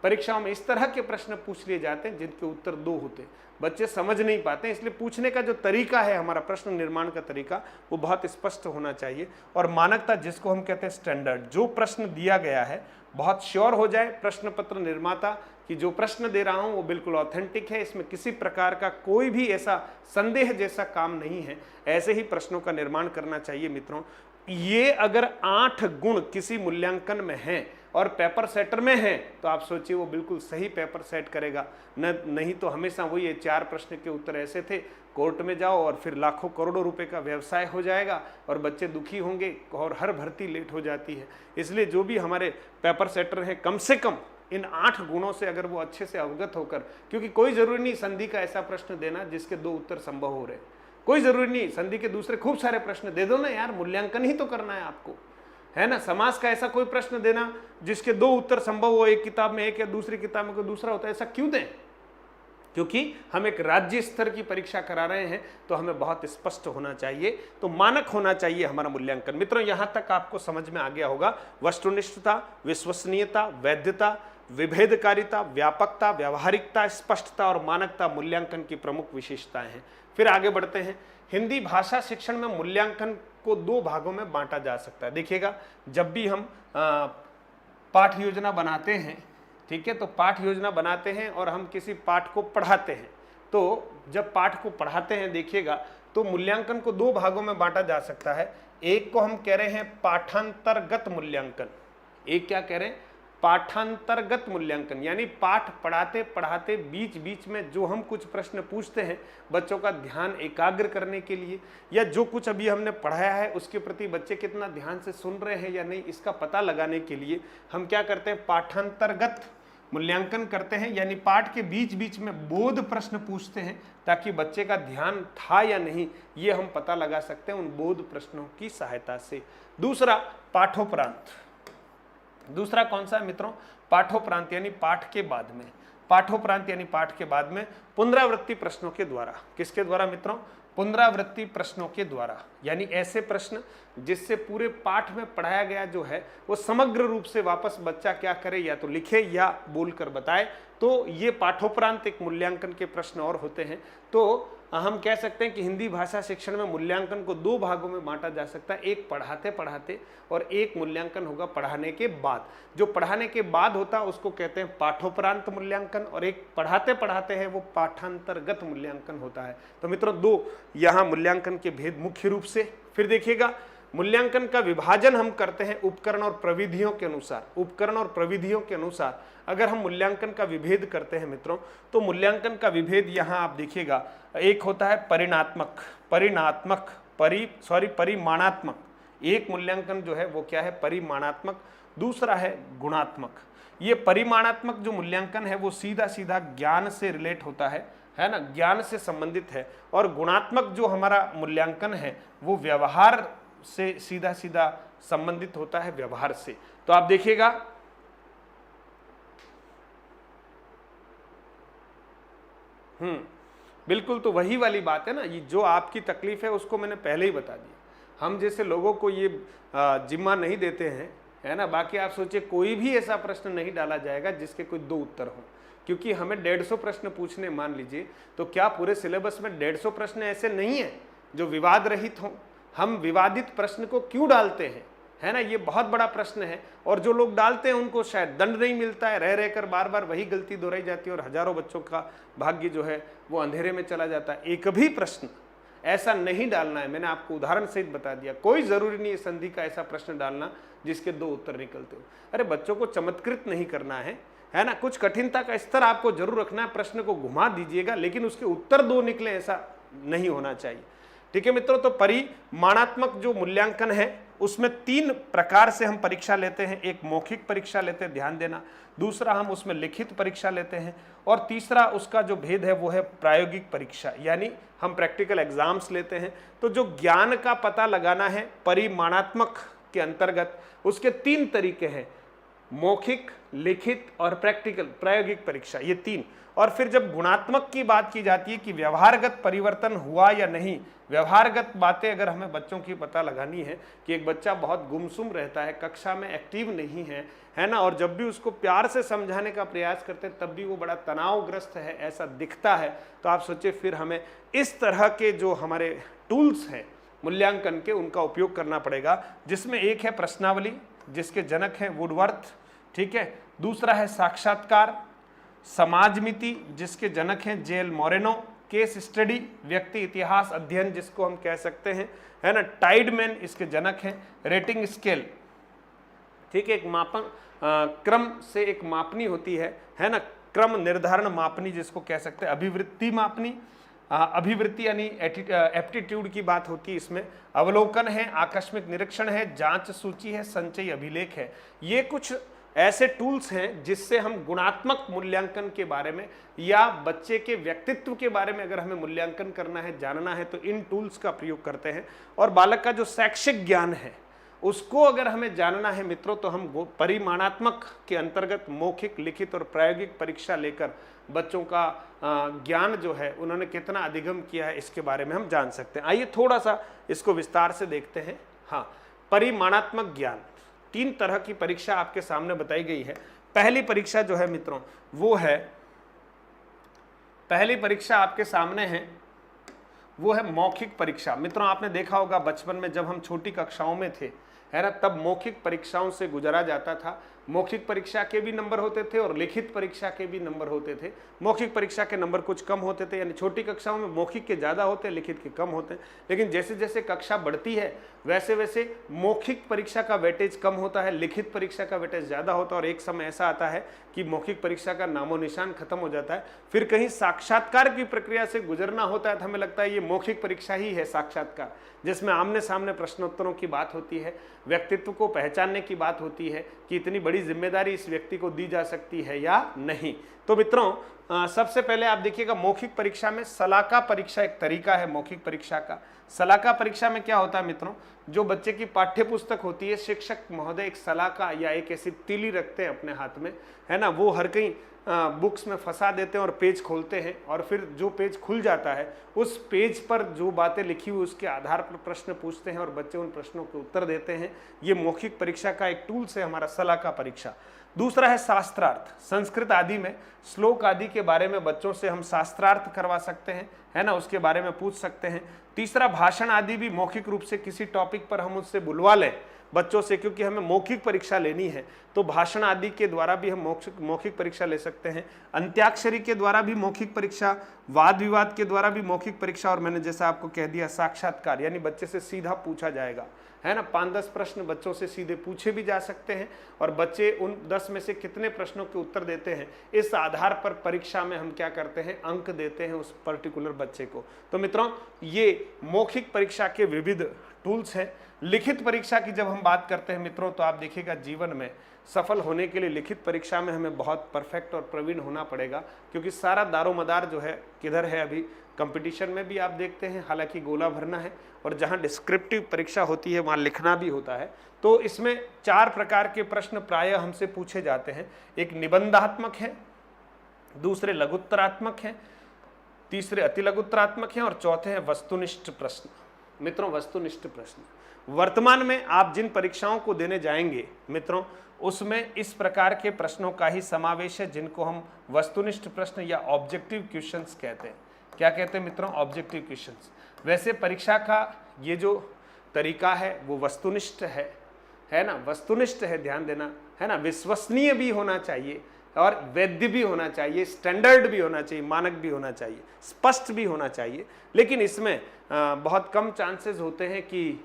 परीक्षाओं में इस तरह के प्रश्न पूछ लिए जाते हैं जिनके उत्तर दो होते हैं, बच्चे समझ नहीं पाते हैं। इसलिए पूछने का जो तरीका है, हमारा प्रश्न निर्माण का तरीका, वो बहुत स्पष्ट होना चाहिए। और मानकता, जिसको हम कहते हैं स्टैंडर्ड, जो प्रश्न दिया गया है बहुत श्योर हो जाए प्रश्न पत्र निर्माता कि जो प्रश्न दे रहा हूं वो बिल्कुल ऑथेंटिक है, इसमें किसी प्रकार का कोई भी ऐसा संदेह जैसा काम नहीं है। ऐसे ही प्रश्नों का निर्माण करना चाहिए मित्रों। ये अगर 8 गुण किसी मूल्यांकन में हैं, और पेपर सेटर में है तो आप सोचिए वो बिल्कुल सही पेपर सेट करेगा। नहीं तो हमेशा वही है, 4 प्रश्न के उत्तर ऐसे थे, कोर्ट में जाओ और फिर लाखों करोड़ों रुपए का व्यवसाय हो जाएगा और बच्चे दुखी होंगे और हर भर्ती लेट हो जाती है। इसलिए जो भी हमारे पेपर सेटर हैं, कम से कम इन 8 गुणों से अगर वो अच्छे से अवगत होकर, क्योंकि कोई जरूरी नहीं संधि का ऐसा प्रश्न देना जिसके 2 उत्तर संभव हो रहे, कोई जरूरी नहीं, संधि के दूसरे खूब सारे प्रश्न दे दो ना यार, मूल्यांकन ही तो करना है आपको, है ना। समास का ऐसा कोई प्रश्न देना जिसके 2 उत्तर संभव हो, एक किताब में एक या दूसरी किताब में कोई दूसरा होता है, ऐसा क्यों दें? क्योंकि हम एक राज्य स्तर की परीक्षा करा रहे हैं तो हमें बहुत स्पष्ट होना चाहिए, तो मानक होना चाहिए हमारा मूल्यांकन। मित्रों, यहां तक आपको समझ में आ गया होगा वस्तुनिष्ठता, विश्वसनीयता, वैधता, विभेदकारिता, व्यापकता, व्यावहारिकता, स्पष्टता और मानकता मूल्यांकन की प्रमुख विशेषताएं हैं। फिर आगे बढ़ते हैं। हिंदी भाषा शिक्षण में मूल्यांकन को 2 भागों में बांटा जा सकता है। देखिएगा, जब भी हम पाठ योजना बनाते हैं, ठीक है, तो पाठ योजना बनाते हैं और हम किसी पाठ को पढ़ाते हैं, तो जब पाठ को पढ़ाते हैं देखिएगा तो मूल्यांकन को 2 भागों में बांटा जा सकता है। एक को हम कह रहे हैं पाठांतरगत मूल्यांकन, एक क्या कह रहे हैं, पाठांतरगत मूल्यांकन, यानी पाठ पढ़ाते पढ़ाते बीच बीच में जो हम कुछ प्रश्न पूछते हैं बच्चों का ध्यान एकाग्र करने के लिए, या जो कुछ अभी हमने पढ़ाया है उसके प्रति बच्चे कितना ध्यान से सुन रहे हैं या नहीं, इसका पता लगाने के लिए हम क्या करते हैं, पाठांतरगत मूल्यांकन करते हैं। यानी पाठ के बीच बीच में बोध प्रश्न पूछते हैं ताकि बच्चे का ध्यान था या नहीं ये हम पता लगा सकते हैं उन बोध प्रश्नों की सहायता से। दूसरा, पाठोपरांत। दूसरा कौन सा है मित्रों, पाठोपरांत, यानी पाठ के बाद में, पाठोपरांत यानी पाठ के बाद में पुनरावृत्ति प्रश्नों के द्वारा। किसके द्वारा मित्रों, पुनरावृत्ति प्रश्नों के द्वारा, यानी ऐसे प्रश्न जिससे पूरे पाठ में पढ़ाया गया जो है वो समग्र रूप से वापस बच्चा क्या करे, या तो लिखे या बोलकर बताए, तो ये पाठोपरांत एक मूल्यांकन के प्रश्न और होते हैं। तो हम कह सकते हैं कि हिंदी भाषा शिक्षण में मूल्यांकन को 2 भागों में बांटा जा सकता है, एक पढ़ाते पढ़ाते और एक मूल्यांकन होगा पढ़ाने के बाद। जो पढ़ाने के बाद होता है उसको कहते हैं पाठोपरांत मूल्यांकन, और एक पढ़ाते पढ़ाते है वो पाठांतरगत मूल्यांकन होता है। तो मित्रों, 2 यहाँ मूल्यांकन के भेद मुख्य रूप से। फिर देखिएगा, मूल्यांकन का विभाजन हम करते हैं उपकरण और प्रविधियों के अनुसार। उपकरण और प्रविधियों के अनुसार अगर हम मूल्यांकन का विभेद करते हैं मित्रों, तो मूल्यांकन का विभेद यहाँ आप देखिएगा, एक होता है परिमाणात्मक। एक मूल्यांकन जो है वो क्या है, परिमाणात्मक। दूसरा है गुणात्मक। ये परिमाणात्मक जो मूल्यांकन है वो सीधा सीधा ज्ञान से रिलेट होता है ना, ज्ञान से संबंधित है। और गुणात्मक जो हमारा मूल्यांकन है वो व्यवहार से सीधा सीधा संबंधित होता है, व्यवहार से। तो आप देखिएगा, बिल्कुल, तो वही वाली बात है ना, ये जो आपकी तकलीफ है उसको मैंने पहले ही बता दिया। हम जैसे लोगों को ये जिम्मा नहीं देते हैं, है ना। बाकी आप सोचिए कोई भी ऐसा प्रश्न नहीं डाला जाएगा जिसके कोई 2 उत्तर हो, क्योंकि हमें 150 प्रश्न पूछने, मान लीजिए, तो क्या पूरे सिलेबस में 150 प्रश्न ऐसे नहीं है जो विवाद रहित हों। हम विवादित प्रश्न को क्यों डालते हैं, है ना, ये बहुत बड़ा प्रश्न है। और जो लोग डालते हैं उनको शायद दंड नहीं मिलता है, रह रहकर बार बार वही गलती दोहराई जाती है और हजारों बच्चों का भाग्य जो है वो अंधेरे में चला जाता है। एक भी प्रश्न ऐसा नहीं डालना है, मैंने आपको उदाहरण सहित बता दिया। कोई जरूरी नहीं है संधि का ऐसा प्रश्न डालना जिसके 2 उत्तर निकलते हो। अरे बच्चों को चमत्कृत नहीं करना है ना, कुछ कठिनता का स्तर आपको जरूर रखना है, प्रश्न को घुमा दीजिएगा लेकिन उसके उत्तर 2 निकले ऐसा नहीं होना चाहिए। ठीक है मित्रों, तो परिमाणात्मक जो मूल्यांकन है उसमें 3 प्रकार से हम परीक्षा लेते हैं। एक मौखिक परीक्षा लेते हैं, ध्यान देना। दूसरा हम उसमें लिखित परीक्षा लेते हैं, और तीसरा उसका जो भेद है वो है प्रायोगिक परीक्षा, यानी हम प्रैक्टिकल एग्जाम्स लेते हैं। तो जो ज्ञान का पता लगाना है परिमाणात्मक के अंतर्गत, उसके 3 तरीके हैं, मौखिक, लिखित और प्रैक्टिकल, प्रायोगिक परीक्षा, ये 3। और फिर जब गुणात्मक की बात की जाती है कि व्यवहारगत परिवर्तन हुआ या नहीं, व्यवहारगत बातें अगर हमें बच्चों की पता लगानी है कि एक बच्चा बहुत गुमसुम रहता है, कक्षा में एक्टिव नहीं है ना, और जब भी उसको प्यार से समझाने का प्रयास करते हैं तब भी वो बड़ा तनावग्रस्त है, ऐसा दिखता है, तो आप सोचिए फिर हमें इस तरह के जो हमारे टूल्स हैं मूल्यांकन के, उनका उपयोग करना पड़ेगा। जिसमें एक है प्रश्नावली, जिसके जनक हैं वुडवर्थ, ठीक है। दूसरा है साक्षात्कार, समाजमिति, जिसके जनक हैं जेल मोरेनो, केस स्टडी, व्यक्ति इतिहास अध्ययन जिसको हम कह सकते हैं, है ना, टाइडमैन इसके जनक हैं, रेटिंग स्केल, ठीक है, एक मापन क्रम से एक मापनी होती है ना, क्रम निर्धारण मापनी जिसको कह सकते हैं, अभिवृत्ति मापनी, अभिवृत्ति यानी एप्टीट्यूड की बात होती है इसमें, अवलोकन है, आकस्मिक निरीक्षण है, जांच सूची है, संचयी अभिलेख है। ये कुछ ऐसे टूल्स हैं जिससे हम गुणात्मक मूल्यांकन के बारे में या बच्चे के व्यक्तित्व के बारे में अगर हमें मूल्यांकन करना है, जानना है, तो इन टूल्स का प्रयोग करते हैं। और बालक का जो शैक्षिक ज्ञान है उसको अगर हमें जानना है मित्रों, तो हम परिमाणात्मक के अंतर्गत मौखिक, लिखित और प्रायोगिक परीक्षा लेकर बच्चों का ज्ञान जो है उन्होंने कितना अधिगम किया है इसके बारे में हम जान सकते हैं। आइए थोड़ा सा इसको विस्तार से देखते हैं। हाँ, परिमाणात्मक ज्ञान, 3 तरह की परीक्षा आपके सामने बताई गई है। पहली परीक्षा जो है मित्रों वो है, पहली परीक्षा आपके सामने है वो है मौखिक परीक्षा। मित्रों आपने देखा होगा बचपन में जब हम छोटी कक्षाओं में थे, है ना, तब मौखिक परीक्षाओं से गुजरा जाता था। मौखिक परीक्षा के भी नंबर होते थे और लिखित परीक्षा के भी नंबर होते थे। मौखिक परीक्षा के नंबर कुछ कम होते थे, यानी छोटी कक्षाओं में मौखिक के ज़्यादा होते हैं, लिखित के कम होते हैं। लेकिन जैसे जैसे कक्षा बढ़ती है वैसे वैसे मौखिक परीक्षा का वेटेज कम होता है, लिखित परीक्षा का वेटेज ज़्यादा होता है, और एक समय ऐसा आता है कि मौखिक परीक्षा का नामो निशान खत्म हो जाता है। फिर कहीं साक्षात्कार की प्रक्रिया से गुजरना होता है, तो हमें लगता है ये मौखिक परीक्षा ही है साक्षात्कार, जिसमें आमने सामने प्रश्नोत्तरों की बात होती है, व्यक्तित्व को पहचानने की बात होती है कि इतनी बड़ी जिम्मेदारी इस व्यक्ति को दी जा सकती है या नहीं। तो मित्रों सबसे पहले आप देखिएगा मौखिक परीक्षा में सलाका परीक्षा एक तरीका है मौखिक परीक्षा का। सलाका परीक्षा में क्या होता है मित्रों, जो बच्चे की पाठ्य पुस्तक होती है, शिक्षक महोदय एक सलाका या एक ऐसी तीली रखते हैं अपने हाथ में, है ना, वो हर कहीं बुक्स में फंसा देते हैं और पेज खोलते हैं, और फिर जो पेज खुल जाता है उस पेज पर जो बातें लिखी हुई उसके आधार पर प्रश्न पूछते हैं और बच्चे उन प्रश्नों के उत्तर देते हैं। ये मौखिक परीक्षा का एक टूल्स है हमारा सलाका परीक्षा। दूसरा है शास्त्रार्थ। संस्कृत आदि में श्लोक आदि के बारे में बच्चों से हम शास्त्रार्थ करवा सकते हैं, है ना, उसके बारे में पूछ सकते हैं। तीसरा भाषण आदि भी मौखिक रूप से किसी टॉपिक पर हम उससे बुलवा लें बच्चों से, क्योंकि हमें मौखिक परीक्षा लेनी है, तो भाषण आदि के द्वारा भी हम मौखिक परीक्षा ले सकते हैं। अंत्याक्षरी के द्वारा भी मौखिक परीक्षा, वाद विवाद के द्वारा भी मौखिक परीक्षा, और मैंने जैसा आपको कह दिया साक्षात्कार, यानी बच्चे से सीधा पूछा जाएगा, है ना, 5-10 प्रश्न बच्चों से सीधे पूछे भी जा सकते हैं, और बच्चे उन 10 में से कितने प्रश्नों के उत्तर देते हैं इस आधार पर परीक्षा में हम क्या करते हैं, अंक देते हैं उस पर्टिकुलर बच्चे को। तो मित्रों ये मौखिक परीक्षा के विविध टूल्स हैं। लिखित परीक्षा की जब हम बात करते हैं मित्रों, तो आप देखिएगा जीवन में सफल होने के लिए लिखित परीक्षा में हमें बहुत परफेक्ट और प्रवीण होना पड़ेगा, क्योंकि सारा दारोमदार जो है किधर है, अभी कंपटीशन में भी आप देखते हैं, हालांकि गोला भरना है, और जहां डिस्क्रिप्टिव परीक्षा होती है वहां लिखना भी होता है। तो इसमें 4 प्रकार के प्रश्न प्रायः हमसे पूछे जाते हैं। एक निबंधात्मक है, दूसरे लघुत्तरात्मक हैं, तीसरे अति लघुत्तरात्मक हैं, और चौथे हैं वस्तुनिष्ठ प्रश्न। मित्रों वस्तुनिष्ठ प्रश्न वर्तमान में आप जिन परीक्षाओं को देने जाएंगे मित्रों, उसमें इस प्रकार के प्रश्नों का ही समावेश है, जिनको हम वस्तुनिष्ठ प्रश्न या ऑब्जेक्टिव क्वेश्चंस कहते हैं। क्या कहते हैं मित्रों, ऑब्जेक्टिव क्वेश्चंस। वैसे परीक्षा का ये जो तरीका है वो वस्तुनिष्ठ है ना, वस्तुनिष्ठ है, ध्यान देना, है ना, विश्वसनीय भी होना चाहिए और वैध भी होना चाहिए, स्टैंडर्ड भी होना चाहिए, मानक भी होना चाहिए, स्पष्ट भी होना चाहिए। लेकिन इसमें बहुत कम चांसेस होते हैं कि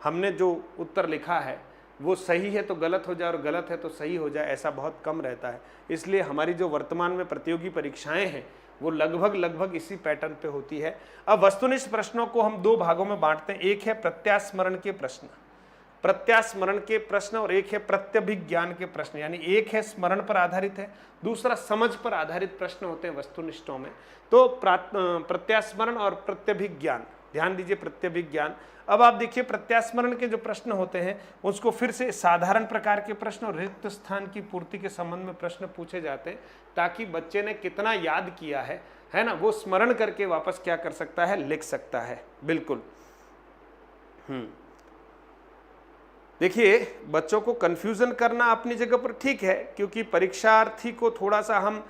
हमने जो उत्तर लिखा है वो सही है तो गलत हो जाए और गलत है तो सही हो जाए, ऐसा बहुत कम रहता है। इसलिए हमारी जो वर्तमान में प्रतियोगी परीक्षाएं हैं वो लगभग इसी पैटर्न पे होती है। अब वस्तुनिष्ठ प्रश्नों को हम 2 भागों में बांटते हैं। एक है प्रत्यास्मरण के प्रश्न, प्रत्यास्मरण के प्रश्न, और एक है प्रत्यभिज्ञान के प्रश्न, यानी एक है स्मरण पर आधारित है, दूसरा समझ पर आधारित प्रश्न होते हैं वस्तुनिष्ठों में। तो प्रत्यास्मरण और प्रत्यभिज्ञान, ध्यान दीजिए प्रत्यभिज्ञान। अब आप देखिए प्रत्यास्मरण के जो प्रश्न होते हैं उसको फिर से साधारण प्रकार के प्रश्न और रिक्त स्थान की पूर्ति के संबंध में प्रश्न पूछे जाते हैं, ताकि बच्चे ने कितना याद किया है ना, वो स्मरण करके वापस क्या कर सकता है, लिख सकता है। बिल्कुल। देखिए बच्चों को कंफ्यूजन करना अपनी जगह पर ठीक है, क्योंकि परीक्षार्थी को थोड़ा सा हम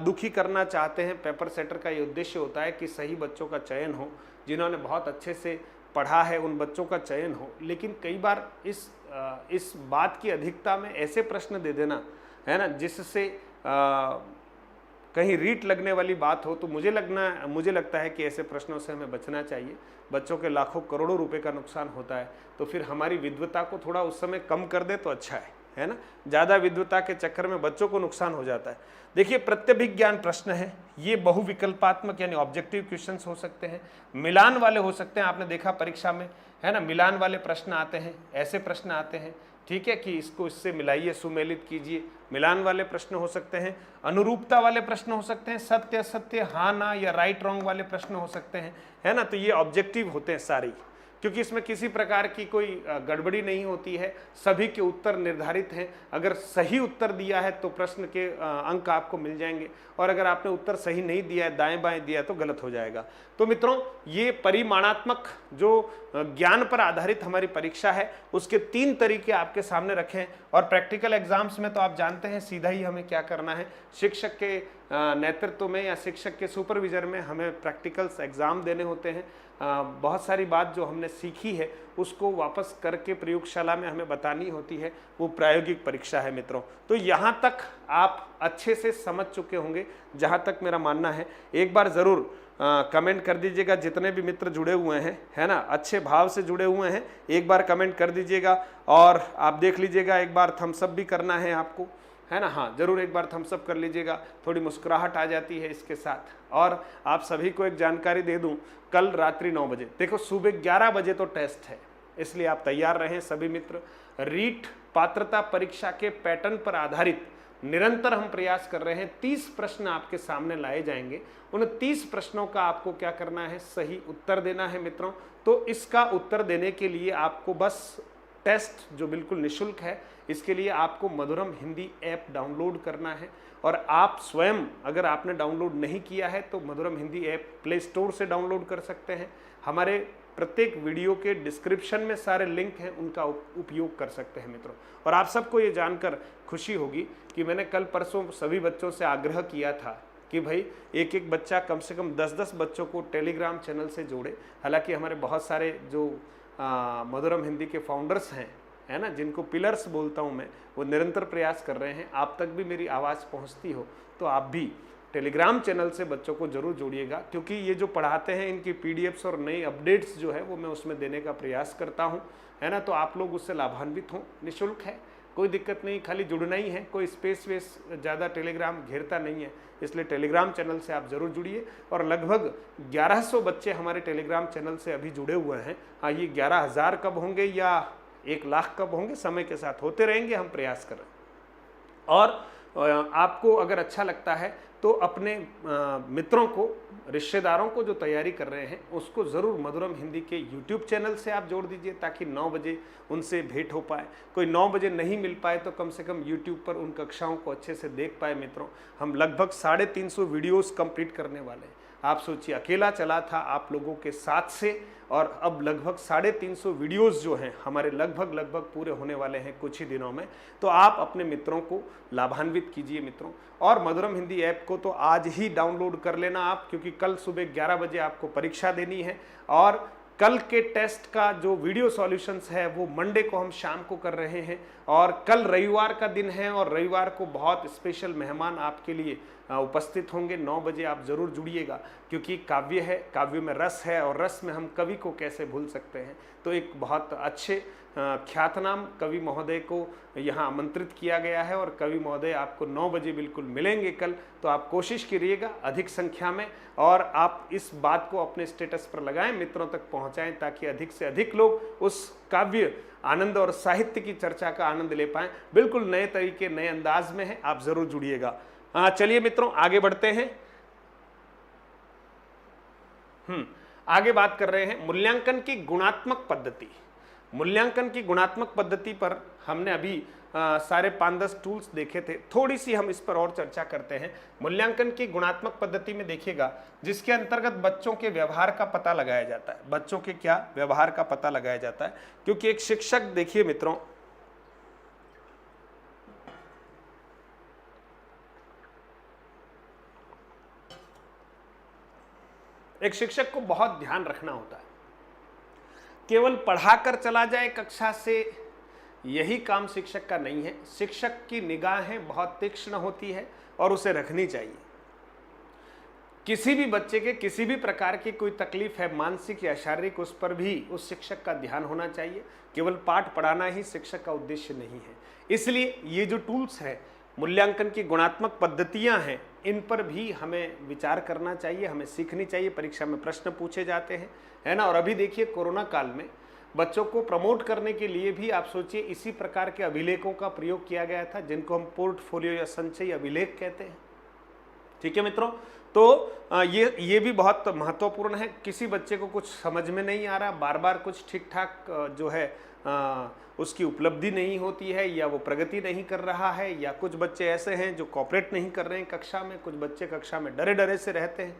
दुखी करना चाहते हैं। पेपर सेटर का ये उद्देश्य होता है कि सही बच्चों का चयन हो, जिन्होंने बहुत अच्छे से पढ़ा है उन बच्चों का चयन हो। लेकिन कई बार इस बात की अधिकता में ऐसे प्रश्न दे देना, है ना, जिससे कहीं रीट लगने वाली बात हो तो मुझे लगता है कि ऐसे प्रश्नों से हमें बचना चाहिए। बच्चों के लाखों करोड़ों रुपए का नुकसान होता है, तो फिर हमारी विद्वता को थोड़ा उस समय कम कर दे तो अच्छा है ना। ज़्यादा विद्वता के चक्कर में बच्चों को नुकसान हो जाता है। देखिए, प्रत्यभिज्ञान प्रश्न है, ये बहुविकल्पात्मक यानी ऑब्जेक्टिव क्वेश्चंस हो सकते हैं, मिलान वाले हो सकते हैं। आपने देखा परीक्षा में, है ना, मिलान वाले प्रश्न आते हैं, ऐसे प्रश्न आते हैं, ठीक है, कि इसको इससे मिलाइए, सुमेलित कीजिए, मिलान वाले प्रश्न हो सकते हैं। अनुरूपता वाले प्रश्न हो सकते हैं, सत्य असत्य, हाँ ना या राइट रॉन्ग वाले प्रश्न हो सकते हैं, है ना। तो ये ऑब्जेक्टिव होते हैं सारे, क्योंकि इसमें किसी प्रकार की कोई गड़बड़ी नहीं होती है, सभी के उत्तर निर्धारित हैं। अगर सही उत्तर दिया है तो प्रश्न के अंक आपको मिल जाएंगे, और अगर आपने उत्तर सही नहीं दिया है, दाएं बाएं दिया है, तो गलत हो जाएगा। तो मित्रों, ये परिमाणात्मक जो ज्ञान पर आधारित हमारी परीक्षा है, उसके 3 तरीके आपके सामने रखे हैं। और प्रैक्टिकल एग्जाम्स में तो आप जानते हैं सीधा ही हमें क्या करना है, शिक्षक के नेतृत्व में या शिक्षक के सुपरविजन में हमें प्रैक्टिकल्स एग्जाम देने होते हैं। बहुत सारी बात जो हमने सीखी है उसको वापस करके प्रयोगशाला में हमें बतानी होती है, वो प्रायोगिक परीक्षा है मित्रों। तो यहाँ तक आप अच्छे से समझ चुके होंगे, जहाँ तक मेरा मानना है। एक बार ज़रूर कमेंट कर दीजिएगा, जितने भी मित्र जुड़े हुए हैं, है ना, अच्छे भाव से जुड़े हुए हैं, एक बार कमेंट कर दीजिएगा। और आप देख लीजिएगा, एक बार थम्स अप भी करना है आपको, है ना, हाँ जरूर एक बार थम्स अप कर लीजिएगा, थोड़ी मुस्कुराहट आ जाती है इसके साथ। और आप सभी को एक जानकारी दे दूं, कल रात्रि 9 बजे, देखो सुबह 11 बजे तो टेस्ट है, इसलिए आप तैयार रहें सभी मित्र। रीट पात्रता परीक्षा के पैटर्न पर आधारित निरंतर हम प्रयास कर रहे हैं। 30 प्रश्न आपके सामने लाए जाएंगे, उन 30 प्रश्नों का आपको क्या करना है, सही उत्तर देना है मित्रों। तो इसका उत्तर देने के लिए आपको बस टेस्ट जो बिल्कुल निःशुल्क है, इसके लिए आपको मधुरम हिंदी ऐप डाउनलोड करना है। और आप स्वयं अगर आपने डाउनलोड नहीं किया है तो मधुरम हिंदी ऐप प्ले स्टोर से डाउनलोड कर सकते हैं। हमारे प्रत्येक वीडियो के डिस्क्रिप्शन में सारे लिंक हैं, उनका उपयोग कर सकते हैं मित्रों। और आप सबको ये जानकर खुशी होगी कि मैंने कल परसों सभी बच्चों से आग्रह किया था कि भाई एक एक बच्चा कम से कम 10-10 बच्चों को टेलीग्राम चैनल से जोड़े। हालांकि हमारे बहुत सारे जो मधुरम हिंदी के फाउंडर्स हैं, है ना, जिनको पिलर्स बोलता हूँ मैं, वो निरंतर प्रयास कर रहे हैं। आप तक भी मेरी आवाज़ पहुँचती हो तो आप भी टेलीग्राम चैनल से बच्चों को जरूर जोड़िएगा, क्योंकि ये जो पढ़ाते हैं इनकी पीडीएफ्स और नई अपडेट्स जो है वो मैं उसमें देने का प्रयास करता हूँ, है ना। तो आप लोग उससे लाभान्वित हों, निःशुल्क है, कोई दिक्कत नहीं, खाली जुड़ना ही है, कोई स्पेस वेस ज़्यादा टेलीग्राम घेरता नहीं है, इसलिए टेलीग्राम चैनल से आप ज़रूर जुड़िए। और लगभग 1100 बच्चे हमारे टेलीग्राम चैनल से अभी जुड़े हुए हैं। हाँ, ये 11,000 कब होंगे या 1 लाख कब होंगे, समय के साथ होते रहेंगे, हम प्रयास करें। और आपको अगर अच्छा लगता है तो अपने मित्रों को, रिश्तेदारों को जो तैयारी कर रहे हैं उसको ज़रूर मधुरम हिंदी के YouTube चैनल से आप जोड़ दीजिए, ताकि 9 बजे उनसे भेंट हो पाए। कोई 9 बजे नहीं मिल पाए तो कम से कम YouTube पर उन कक्षाओं को अच्छे से देख पाए मित्रों। हम लगभग 350 वीडियोस कंप्लीट करने वाले हैं। आप सोचिए, अकेला चला था आप लोगों के साथ से, और अब लगभग 350 वीडियोस जो हैं हमारे लगभग पूरे होने वाले हैं कुछ ही दिनों में। तो आप अपने मित्रों को लाभान्वित कीजिए मित्रों। और मधुरम हिंदी ऐप को तो आज ही डाउनलोड कर लेना आप, क्योंकि कल सुबह 11 बजे आपको परीक्षा देनी है। और कल के टेस्ट का जो वीडियो सॉल्यूशंस है वो मंडे को हम शाम को कर रहे हैं। और कल रविवार का दिन है, और रविवार को बहुत स्पेशल मेहमान आपके लिए उपस्थित होंगे। 9 बजे आप जरूर जुड़िएगा, क्योंकि काव्य है, काव्य में रस है, और रस में हम कवि को कैसे भूल सकते हैं। तो एक बहुत अच्छे ख्यातनाम कवि महोदय को यहाँ आमंत्रित किया गया है, और कवि महोदय आपको 9 बजे बिल्कुल मिलेंगे कल। तो आप कोशिश करिएगा अधिक संख्या में, और आप इस बात को अपने स्टेटस पर लगाएं, मित्रों तक पहुँचाएं, ताकि अधिक से अधिक लोग उस काव्य आनंद और साहित्य की चर्चा का आनंद ले पाएं। बिल्कुल नए तरीके, नए अंदाज में है, आप जरूर जुड़िएगा। चलिए मित्रों आगे बढ़ते हैं। आगे बात कर रहे हैं मूल्यांकन की गुणात्मक पद्धति। मूल्यांकन की गुणात्मक पद्धति पर हमने अभी सारे 5-10 टूल्स देखे थे, थोड़ी सी हम इस पर और चर्चा करते हैं। मूल्यांकन की गुणात्मक पद्धति में देखिएगा, जिसके अंतर्गत बच्चों के व्यवहार का पता लगाया जाता है। बच्चों के क्या व्यवहार का पता लगाया जाता है, क्योंकि एक शिक्षक, देखिए मित्रों, एक शिक्षक को बहुत ध्यान रखना होता है। केवल पढ़ाकर चला जाए कक्षा से, यही काम शिक्षक का नहीं है। शिक्षक की निगाहें बहुत तीक्ष्ण होती है और उसे रखनी चाहिए। किसी भी बच्चे के किसी भी प्रकार की कोई तकलीफ है, मानसिक या शारीरिक, उस पर भी उस शिक्षक का ध्यान होना चाहिए। केवल पाठ पढ़ाना ही शिक्षक का उद्देश्य नहीं है। इसलिए ये जो टूल्स हैं, मूल्यांकन की गुणात्मक पद्धतियां हैं, इन पर भी हमें विचार करना चाहिए, हमें सीखनी चाहिए। परीक्षा में प्रश्न पूछे जाते हैं, है ना। और अभी देखिए कोरोना काल में बच्चों को प्रमोट करने के लिए भी आप सोचिए इसी प्रकार के अभिलेखों का प्रयोग किया गया था, जिनको हम पोर्टफोलियो या संचयी अभिलेख कहते हैं। ठीक है मित्रों, तो ये भी बहुत महत्वपूर्ण है। किसी बच्चे को कुछ समझ में नहीं आ रहा, बार बार कुछ ठीक ठाक जो है उसकी उपलब्धि नहीं होती है, या वो प्रगति नहीं कर रहा है, या कुछ बच्चे ऐसे हैं जो कोऑपरेट नहीं कर रहे हैं कक्षा में, कुछ बच्चे कक्षा में डरे डरे से रहते हैं,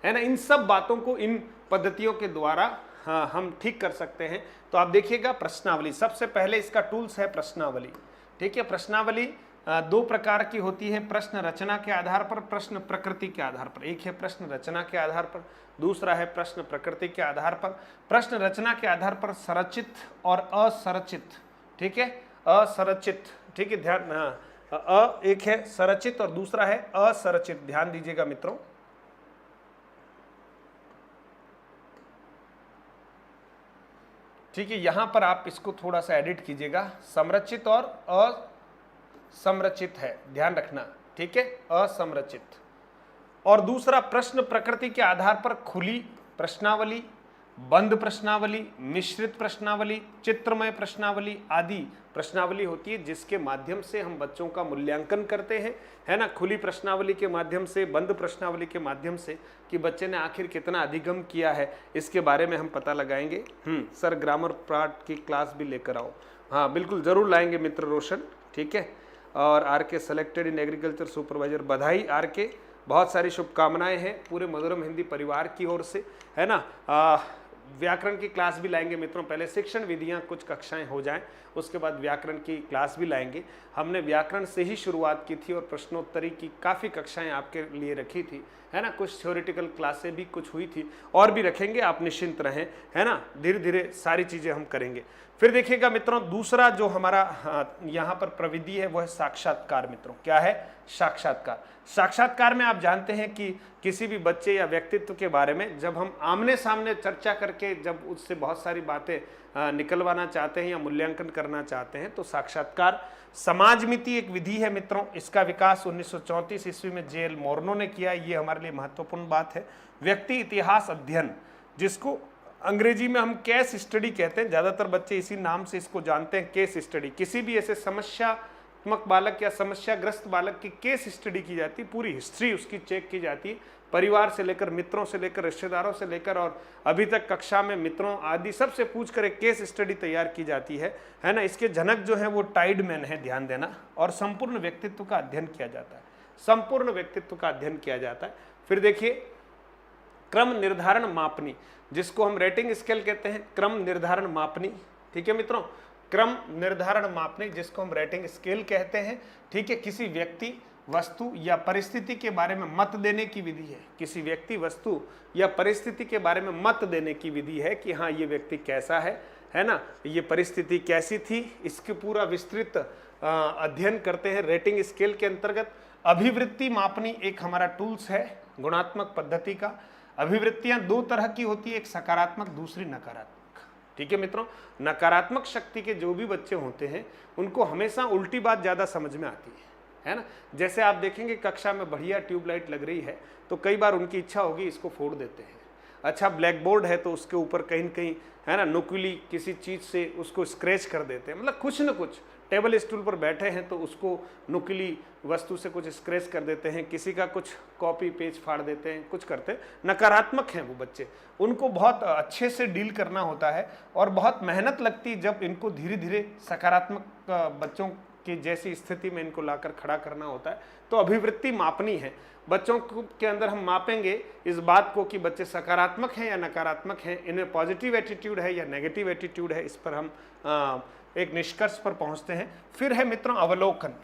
है ना। इन सब बातों को इन पद्धतियों के द्वारा हम ठीक कर सकते हैं। तो आप देखिएगा प्रश्नावली, सबसे पहले इसका टूल्स है प्रश्नावली। ठीक है, प्रश्नावली दो प्रकार की होती है, प्रश्न रचना के आधार पर, प्रश्न प्रकृति के आधार पर। एक है प्रश्न रचना के आधार पर, दूसरा है प्रश्न प्रकृति के आधार पर। प्रश्न रचना के आधार पर संरचित और असंरचित, ठीक है, असंरचित, ठीक है, ध्यान, एक है संरचित और दूसरा है असंरचित, ध्यान दीजिएगा मित्रों। ठीक है, यहां पर आप इसको थोड़ा सा एडिट कीजिएगा, संरचित और असंरचित है, ध्यान रखना। ठीक है, असंरचित। और दूसरा प्रश्न प्रकृति के आधार पर खुली प्रश्नावली, बंद प्रश्नावली, मिश्रित प्रश्नावली, चित्रमय प्रश्नावली आदि प्रश्नावली होती है, जिसके माध्यम से हम बच्चों का मूल्यांकन करते हैं, है ना। खुली प्रश्नावली के माध्यम से, बंद प्रश्नावली के माध्यम से, कि बच्चे ने आखिर कितना अधिगम किया है, इसके बारे में हम पता लगाएंगे। सर ग्रामर पार्ट की क्लास भी लेकर आओ। हाँ बिल्कुल, जरूर लाएंगे मित्र रोशन। ठीक है, और आर के सेलेक्टेड इन एग्रीकल्चर सुपरवाइजर, बधाई आर के, बहुत सारी शुभकामनाएं हैं पूरे मधुरम हिंदी परिवार की ओर से, है ना। व्याकरण की क्लास भी लाएंगे मित्रों, पहले शिक्षण विधियां कुछ कक्षाएं हो जाएं, उसके बाद व्याकरण की क्लास भी लाएंगे। हमने व्याकरण से ही शुरुआत की थी और प्रश्नोत्तरी की काफ़ी कक्षाएं आपके लिए रखी थी, है ना। कुछ थ्योरेटिकल क्लासें भी कुछ हुई थी, और भी रखेंगे, आप निश्चिंत रहें, है ना। धीरे धीरे सारी चीज़ें हम करेंगे। फिर देखिएगा मित्रों, दूसरा जो हमारा यहाँ पर प्रविधि है वो है साक्षात्कार। मित्रों क्या है साक्षात्कार? साक्षात्कार में आप जानते हैं कि किसी भी बच्चे या व्यक्तित्व के बारे में जब हम आमने सामने चर्चा करके जब उससे बहुत सारी बातें निकलवाना चाहते हैं या मूल्यांकन करना चाहते हैं, तो साक्षात्कार समाजमिति एक विधि है मित्रों। इसका विकास 1934 ईस्वी में जे.एल. मोर्नो ने किया। ये हमारे लिए महत्वपूर्ण बात है। व्यक्ति इतिहास अध्ययन, जिसको अंग्रेजी में हम केस स्टडी कहते हैं, ज़्यादातर बच्चे इसी नाम से इसको जानते हैं, केस स्टडी। किसी भी ऐसे समस्यात्मक बालक या समस्याग्रस्त बालक की केस स्टडी की जाती है, पूरी हिस्ट्री उसकी चेक की जाती है, परिवार से लेकर, मित्रों से लेकर, रिश्तेदारों से लेकर, और अभी तक कक्षा में मित्रों आदि सबसे पूछ कर एक केस स्टडी तैयार की जाती है ना। इसके जनक जो है वो टाइडमैन है, ध्यान देना। और संपूर्ण व्यक्तित्व का अध्ययन किया जाता है, संपूर्ण व्यक्तित्व का अध्ययन किया जाता है। फिर देखिए क्रम निर्धारण मापनी, जिसको हम रेटिंग स्केल कहते हैं, क्रम निर्धारण मापनी। ठीक है मित्रों, क्रम निर्धारण मापनी जिसको हम रेटिंग स्केल कहते हैं। ठीक है, किसी व्यक्ति, वस्तु या परिस्थिति के बारे में मत देने की विधि है। किसी व्यक्ति, वस्तु या परिस्थिति के बारे में मत देने की विधि है कि हाँ ये व्यक्ति कैसा है ना, ये परिस्थिति कैसी थी, इसके पूरा विस्तृत अध्ययन करते हैं रेटिंग स्केल के अंतर्गत। अभिवृत्ति मापनी एक हमारा टूल्स है गुणात्मक पद्धति का। अभिवृत्तियां दो तरह की होती है, एक सकारात्मक, दूसरी नकारात्मक। ठीक है मित्रों, नकारात्मक शक्ति के जो भी बच्चे होते हैं उनको हमेशा उल्टी बात ज्यादा समझ में आती है ना। जैसे आप देखेंगे कक्षा में बढ़िया ट्यूबलाइट लग रही है तो कई बार उनकी इच्छा होगी इसको फोड़ देते हैं। अच्छा ब्लैक बोर्ड है तो उसके ऊपर कहीं न कहीं, है ना, नुकीली किसी चीज से उसको स्क्रैच कर देते हैं, मतलब कुछ न कुछ। टेबल स्टूल पर बैठे हैं तो उसको नुकीली वस्तु से कुछ स्क्रैच कर देते हैं, किसी का कुछ कॉपी पेज फाड़ देते हैं, कुछ करते हैं। नकारात्मक हैं वो बच्चे, उनको बहुत अच्छे से डील करना होता है और बहुत मेहनत लगती है जब इनको धीरे धीरे सकारात्मक बच्चों की जैसी स्थिति में इनको लाकर खड़ा करना होता है। तो अभिवृत्ति मापनी है। बच्चों के अंदर हम मापेंगे इस बात को कि बच्चे सकारात्मक हैं या नकारात्मक हैं, इनमें पॉजिटिव एटीट्यूड है या नेगेटिव एटीट्यूड है, इस पर हम एक निष्कर्ष पर पहुंचते हैं। फिर है मित्रों अवलोकन,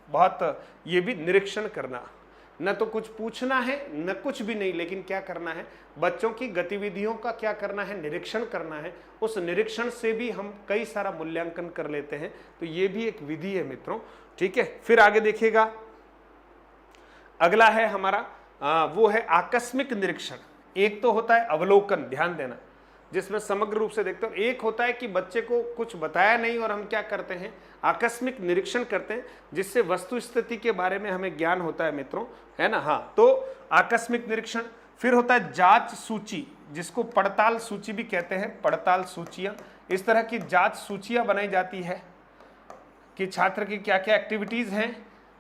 बहुत ये भी निरीक्षण करना, न तो कुछ पूछना है न कुछ भी नहीं, लेकिन क्या करना है, बच्चों की गतिविधियों का क्या करना है, निरीक्षण करना है। उस निरीक्षण से भी हम कई सारा मूल्यांकन कर लेते हैं। तो ये भी एक विधि है मित्रों। ठीक है, फिर आगे देखिएगा, अगला है हमारा वो है आकस्मिक निरीक्षण। एक तो होता है अवलोकन, ध्यान देना, जिसमें समग्र रूप से देखते हो। एक होता है कि बच्चे को कुछ बताया नहीं और हम क्या करते हैं, आकस्मिक निरीक्षण करते हैं, जिससे वस्तु स्थिति के बारे में हमें ज्ञान होता है मित्रों, है ना। हाँ, तो आकस्मिक निरीक्षण। फिर होता है जांच सूची, जिसको पड़ताल सूची भी कहते हैं, पड़ताल सूचियां। इस तरह की जांच सूचियां बनाई जाती है कि छात्र की क्या क्या एक्टिविटीज हैं,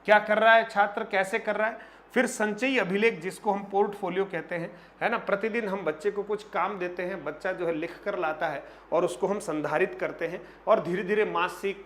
क्या कर रहा है छात्र, कैसे कर रहा है। फिर संचयी अभिलेख, जिसको हम पोर्टफोलियो कहते हैं, है ना। प्रतिदिन हम बच्चे को कुछ काम देते हैं, बच्चा जो है लिख कर लाता है और उसको हम संधारित करते हैं, और धीरे धीरे मासिक,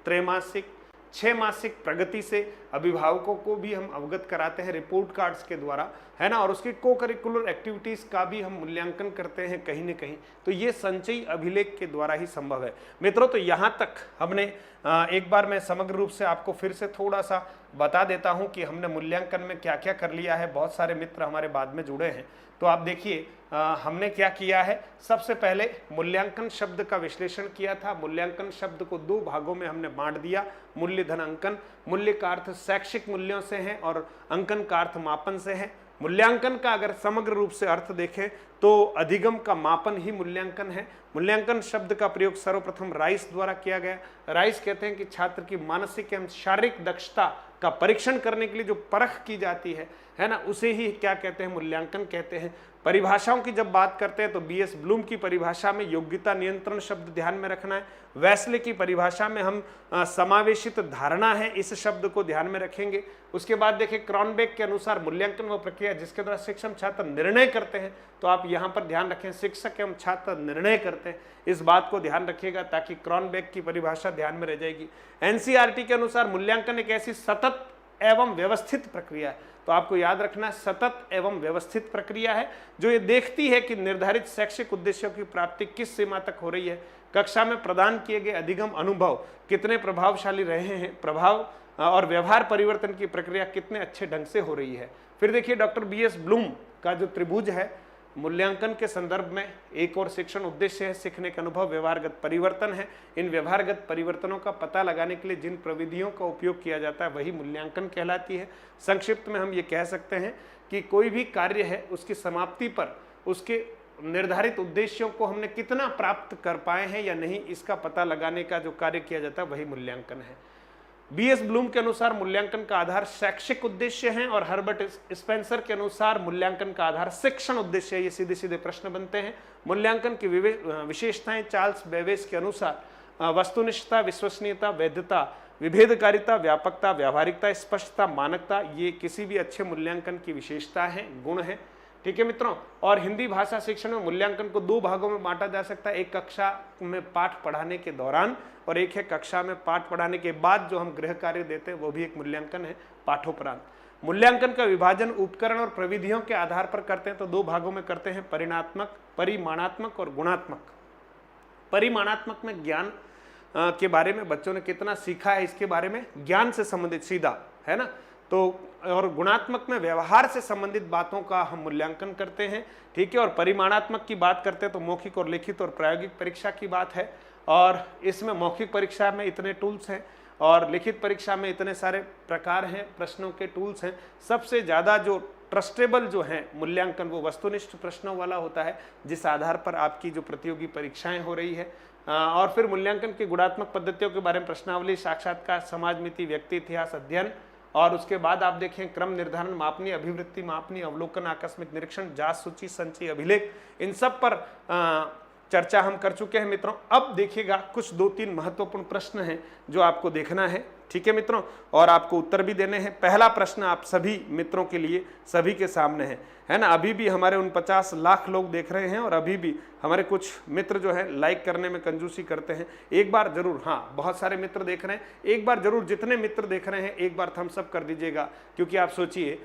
त्रैमासिक, 6 मासिक प्रगति से अभिभावकों को भी हम अवगत कराते हैं रिपोर्ट कार्ड्स के द्वारा, है ना। और उसकी को करिकुलर एक्टिविटीज का भी हम मूल्यांकन करते हैं कहीं न कहीं। तो ये संचयी अभिलेख के द्वारा ही संभव है मित्रों। तो यहाँ तक हमने एक बार मैं समग्र रूप से आपको फिर से थोड़ा सा बता देता हूँ कि हमने मूल्यांकन में क्या क्या कर लिया है। बहुत सारे मित्र हमारे बाद में जुड़े हैं, तो आप देखिए हमने क्या किया है। सबसे पहले मूल्यांकन शब्द का विश्लेषण किया था। मूल्यांकन शब्द को 2 भागों में हमने बांट दिया, मूल्य धन अंकन। मूल्य का अर्थ शैक्षिक मूल्यों से है और अंकन का अर्थ मापन से है। मूल्यांकन का अगर समग्र रूप से अर्थ देखें तो अधिगम का मापन ही मूल्यांकन है। मूल्यांकन शब्द का प्रयोग सर्वप्रथम राइस द्वारा किया गया। राइस कहते हैं कि छात्र की मानसिक एवं शारीरिक दक्षता का परीक्षण करने के लिए जो परख की जाती है ना, उसे ही क्या कहते हैं, मूल्यांकन कहते हैं। परिभाषाओं की जब बात करते हैं तो बीएस ब्लूम की परिभाषा में योग्यता नियंत्रण शब्द ध्यान में रखना है। वेस्ले की परिभाषा में हम समावेशित धारणा है, इस शब्द को ध्यान में रखेंगे। उसके बाद देखिए क्रॉनबेक के अनुसार मूल्यांकन वह प्रक्रिया जिसके द्वारा शिक्षक छात्र निर्णय करते हैं। तो आप यहाँ पर ध्यान रखें, शिक्षक एवं छात्र निर्णय करते हैं, इस बात को ध्यान रखिएगा ताकि क्रॉनबेक की परिभाषा ध्यान में रह जाएगी। एनसीईआरटी के अनुसार मूल्यांकन एक ऐसी सतत एवं व्यवस्थित प्रक्रिया है। तो आपको याद रखना, सतत एवं व्यवस्थित प्रक्रिया है जो ये देखती है कि निर्धारित शैक्षिक उद्देश्यों की प्राप्ति किस सीमा तक हो रही है, कक्षा में प्रदान किए गए अधिगम अनुभव कितने प्रभावशाली रहे हैं, प्रभाव और व्यवहार परिवर्तन की प्रक्रिया कितने अच्छे ढंग से हो रही है। फिर देखिए डॉक्टर बीएस ब्लूम का जो त्रिभुज है मूल्यांकन के संदर्भ में, एक और शिक्षण उद्देश्य है, सीखने का अनुभव, व्यवहारगत परिवर्तन है। इन व्यवहारगत परिवर्तनों का पता लगाने के लिए जिन प्रविधियों का उपयोग किया जाता है वही मूल्यांकन कहलाती है। संक्षिप्त में हम ये कह सकते हैं कि कोई भी कार्य है उसकी समाप्ति पर उसके निर्धारित उद्देश्यों को हमने कितना प्राप्त कर पाए हैं या नहीं, इसका पता लगाने का जो कार्य किया जाता है वही मूल्यांकन है। बीएस ब्लूम के अनुसार मूल्यांकन का आधार शैक्षिक उद्देश्य है और हर्बर्ट स्पेंसर के अनुसार मूल्यांकन का आधार शिक्षण उद्देश्य है। ये सीधे सीधे प्रश्न बनते हैं। मूल्यांकन की विशेषताएं चार्ल्स बेवेज के अनुसार वस्तुनिष्ठता, विश्वसनीयता, वैधता, विभेदकारिता, व्यापकता, व्यावहारिकता, स्पष्टता, मानकता, ये किसी भी अच्छे मूल्यांकन की विशेषता है, गुण है। ठीक है मित्रों। और हिंदी भाषा शिक्षण में मूल्यांकन को 2 भागों में बांटा जा सकता है, एक कक्षा में पाठ पढ़ाने के दौरान और एक है कक्षा में पाठ पढ़ाने के बाद जो हम गृह कार्य देते हैं वो भी एक मूल्यांकन है, पाठोपरांत। मूल्यांकन का विभाजन उपकरण और प्रविधियों के आधार पर करते हैं तो 2 भागों में करते हैं, परिमाणात्मक और गुणात्मक। परिमाणात्मक में ज्ञान के बारे में बच्चों ने कितना सीखा है इसके बारे में, ज्ञान से संबंधित सीधा, है ना। तो और गुणात्मक में व्यवहार से संबंधित बातों का हम मूल्यांकन करते हैं। ठीक है। और परिमाणात्मक की बात करते हैं तो मौखिक और लिखित और प्रायोगिक परीक्षा की बात है, और इसमें मौखिक परीक्षा में इतने टूल्स हैं और लिखित परीक्षा में इतने सारे प्रकार हैं, प्रश्नों के टूल्स हैं। सबसे ज़्यादा जो ट्रस्टेबल जो है मूल्यांकन वो वस्तुनिष्ठ प्रश्नों वाला होता है, जिस आधार पर आपकी जो प्रतियोगी परीक्षाएं हो रही है। और फिर मूल्यांकन की गुणात्मक पद्धतियों के बारे में प्रश्नावली, साक्षात्कार, समाज मिति, व्यक्ति इतिहास अध्ययन, और उसके बाद आप देखें क्रम निर्धारण, मापनी, अभिवृत्ति मापनी, अवलोकन, आकस्मिक निरीक्षण, जांच सूची, संचयी अभिलेख, इन सब पर चर्चा हम कर चुके हैं मित्रों। अब देखिएगा कुछ 2-3 महत्वपूर्ण प्रश्न हैं जो आपको देखना है। ठीक है मित्रों, और आपको उत्तर भी देने हैं। पहला प्रश्न आप सभी मित्रों के लिए, सभी के सामने है ना। अभी भी हमारे 49 लाख लोग देख रहे हैं और अभी भी हमारे कुछ मित्र जो है लाइक करने में कंजूसी करते हैं। एक बार जरूर, हाँ बहुत सारे मित्र देख रहे हैं, एक बार जरूर जितने मित्र देख रहे हैं एक बार थम्स अप कर दीजिएगा। क्योंकि आप सोचिए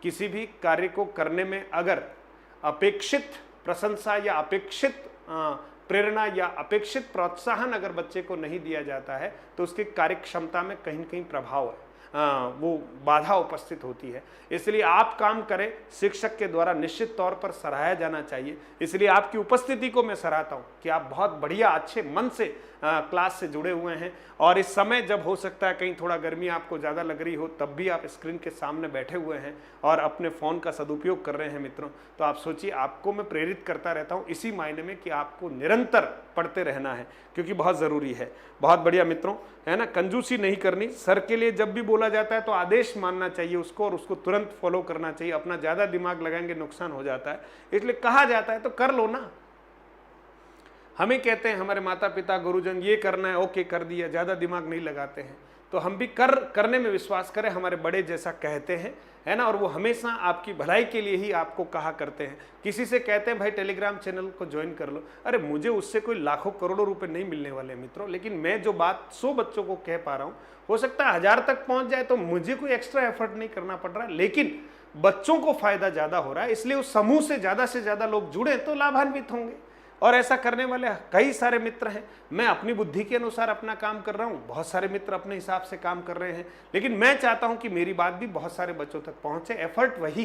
किसी भी कार्य को करने में अगर अपेक्षित प्रशंसा या अपेक्षित प्रेरणा या अपेक्षित प्रोत्साहन अगर बच्चे को नहीं दिया जाता है तो उसकी कार्य क्षमता में कहीं न कहीं प्रभाव है। वो बाधा उपस्थित होती है। इसलिए आप काम करें, शिक्षक के द्वारा निश्चित तौर पर सराहा जाना चाहिए। इसलिए आपकी उपस्थिति को मैं सराहता हूँ कि आप बहुत बढ़िया अच्छे मन से क्लास से जुड़े हुए हैं। और इस समय जब हो सकता है कहीं थोड़ा गर्मी आपको ज़्यादा लग रही हो, तब भी आप स्क्रीन के सामने बैठे हुए हैं और अपने फ़ोन का सदुपयोग कर रहे हैं मित्रों, तो आप सोचिए, आपको मैं प्रेरित करता रहता हूँ इसी मायने में कि आपको निरंतर पढ़ते रहना है, क्योंकि बहुत ज़रूरी है। बहुत बढ़िया मित्रों, है ना, कंजूसी नहीं करनी। सर के लिए जब भी बोला जाता है तो आदेश मानना चाहिए उसको और उसको तुरंत फॉलो करना चाहिए। अपना ज़्यादा दिमाग लगाएंगे नुकसान हो जाता है। इसलिए कहा जाता है तो कर लो ना। हमें कहते हैं हमारे माता पिता गुरुजन ये करना है, ओके कर दिया, ज़्यादा दिमाग नहीं लगाते हैं। तो हम भी करने में विश्वास करें, हमारे बड़े जैसा कहते हैं, है ना, और वो हमेशा आपकी भलाई के लिए ही आपको कहा करते हैं। किसी से कहते हैं भाई टेलीग्राम चैनल को ज्वाइन कर लो, अरे मुझे उससे कोई लाखों करोड़ों रुपए नहीं मिलने वाले मित्रों, लेकिन मैं जो बात 100 बच्चों को कह पा रहा हूँ, हो सकता है 1000 तक पहुँच जाए तो मुझे कोई एक्स्ट्रा एफर्ट नहीं करना पड़ रहा है, लेकिन बच्चों को फायदा ज़्यादा हो रहा है। इसलिए उस समूह से ज़्यादा लोग जुड़े तो लाभान्वित होंगे। और ऐसा करने वाले कई सारे मित्र हैं। मैं अपनी बुद्धि के अनुसार अपना काम कर रहा हूँ, बहुत सारे मित्र अपने हिसाब से काम कर रहे हैं, लेकिन मैं चाहता हूँ कि मेरी बात भी बहुत सारे बच्चों तक पहुँचे। एफर्ट वही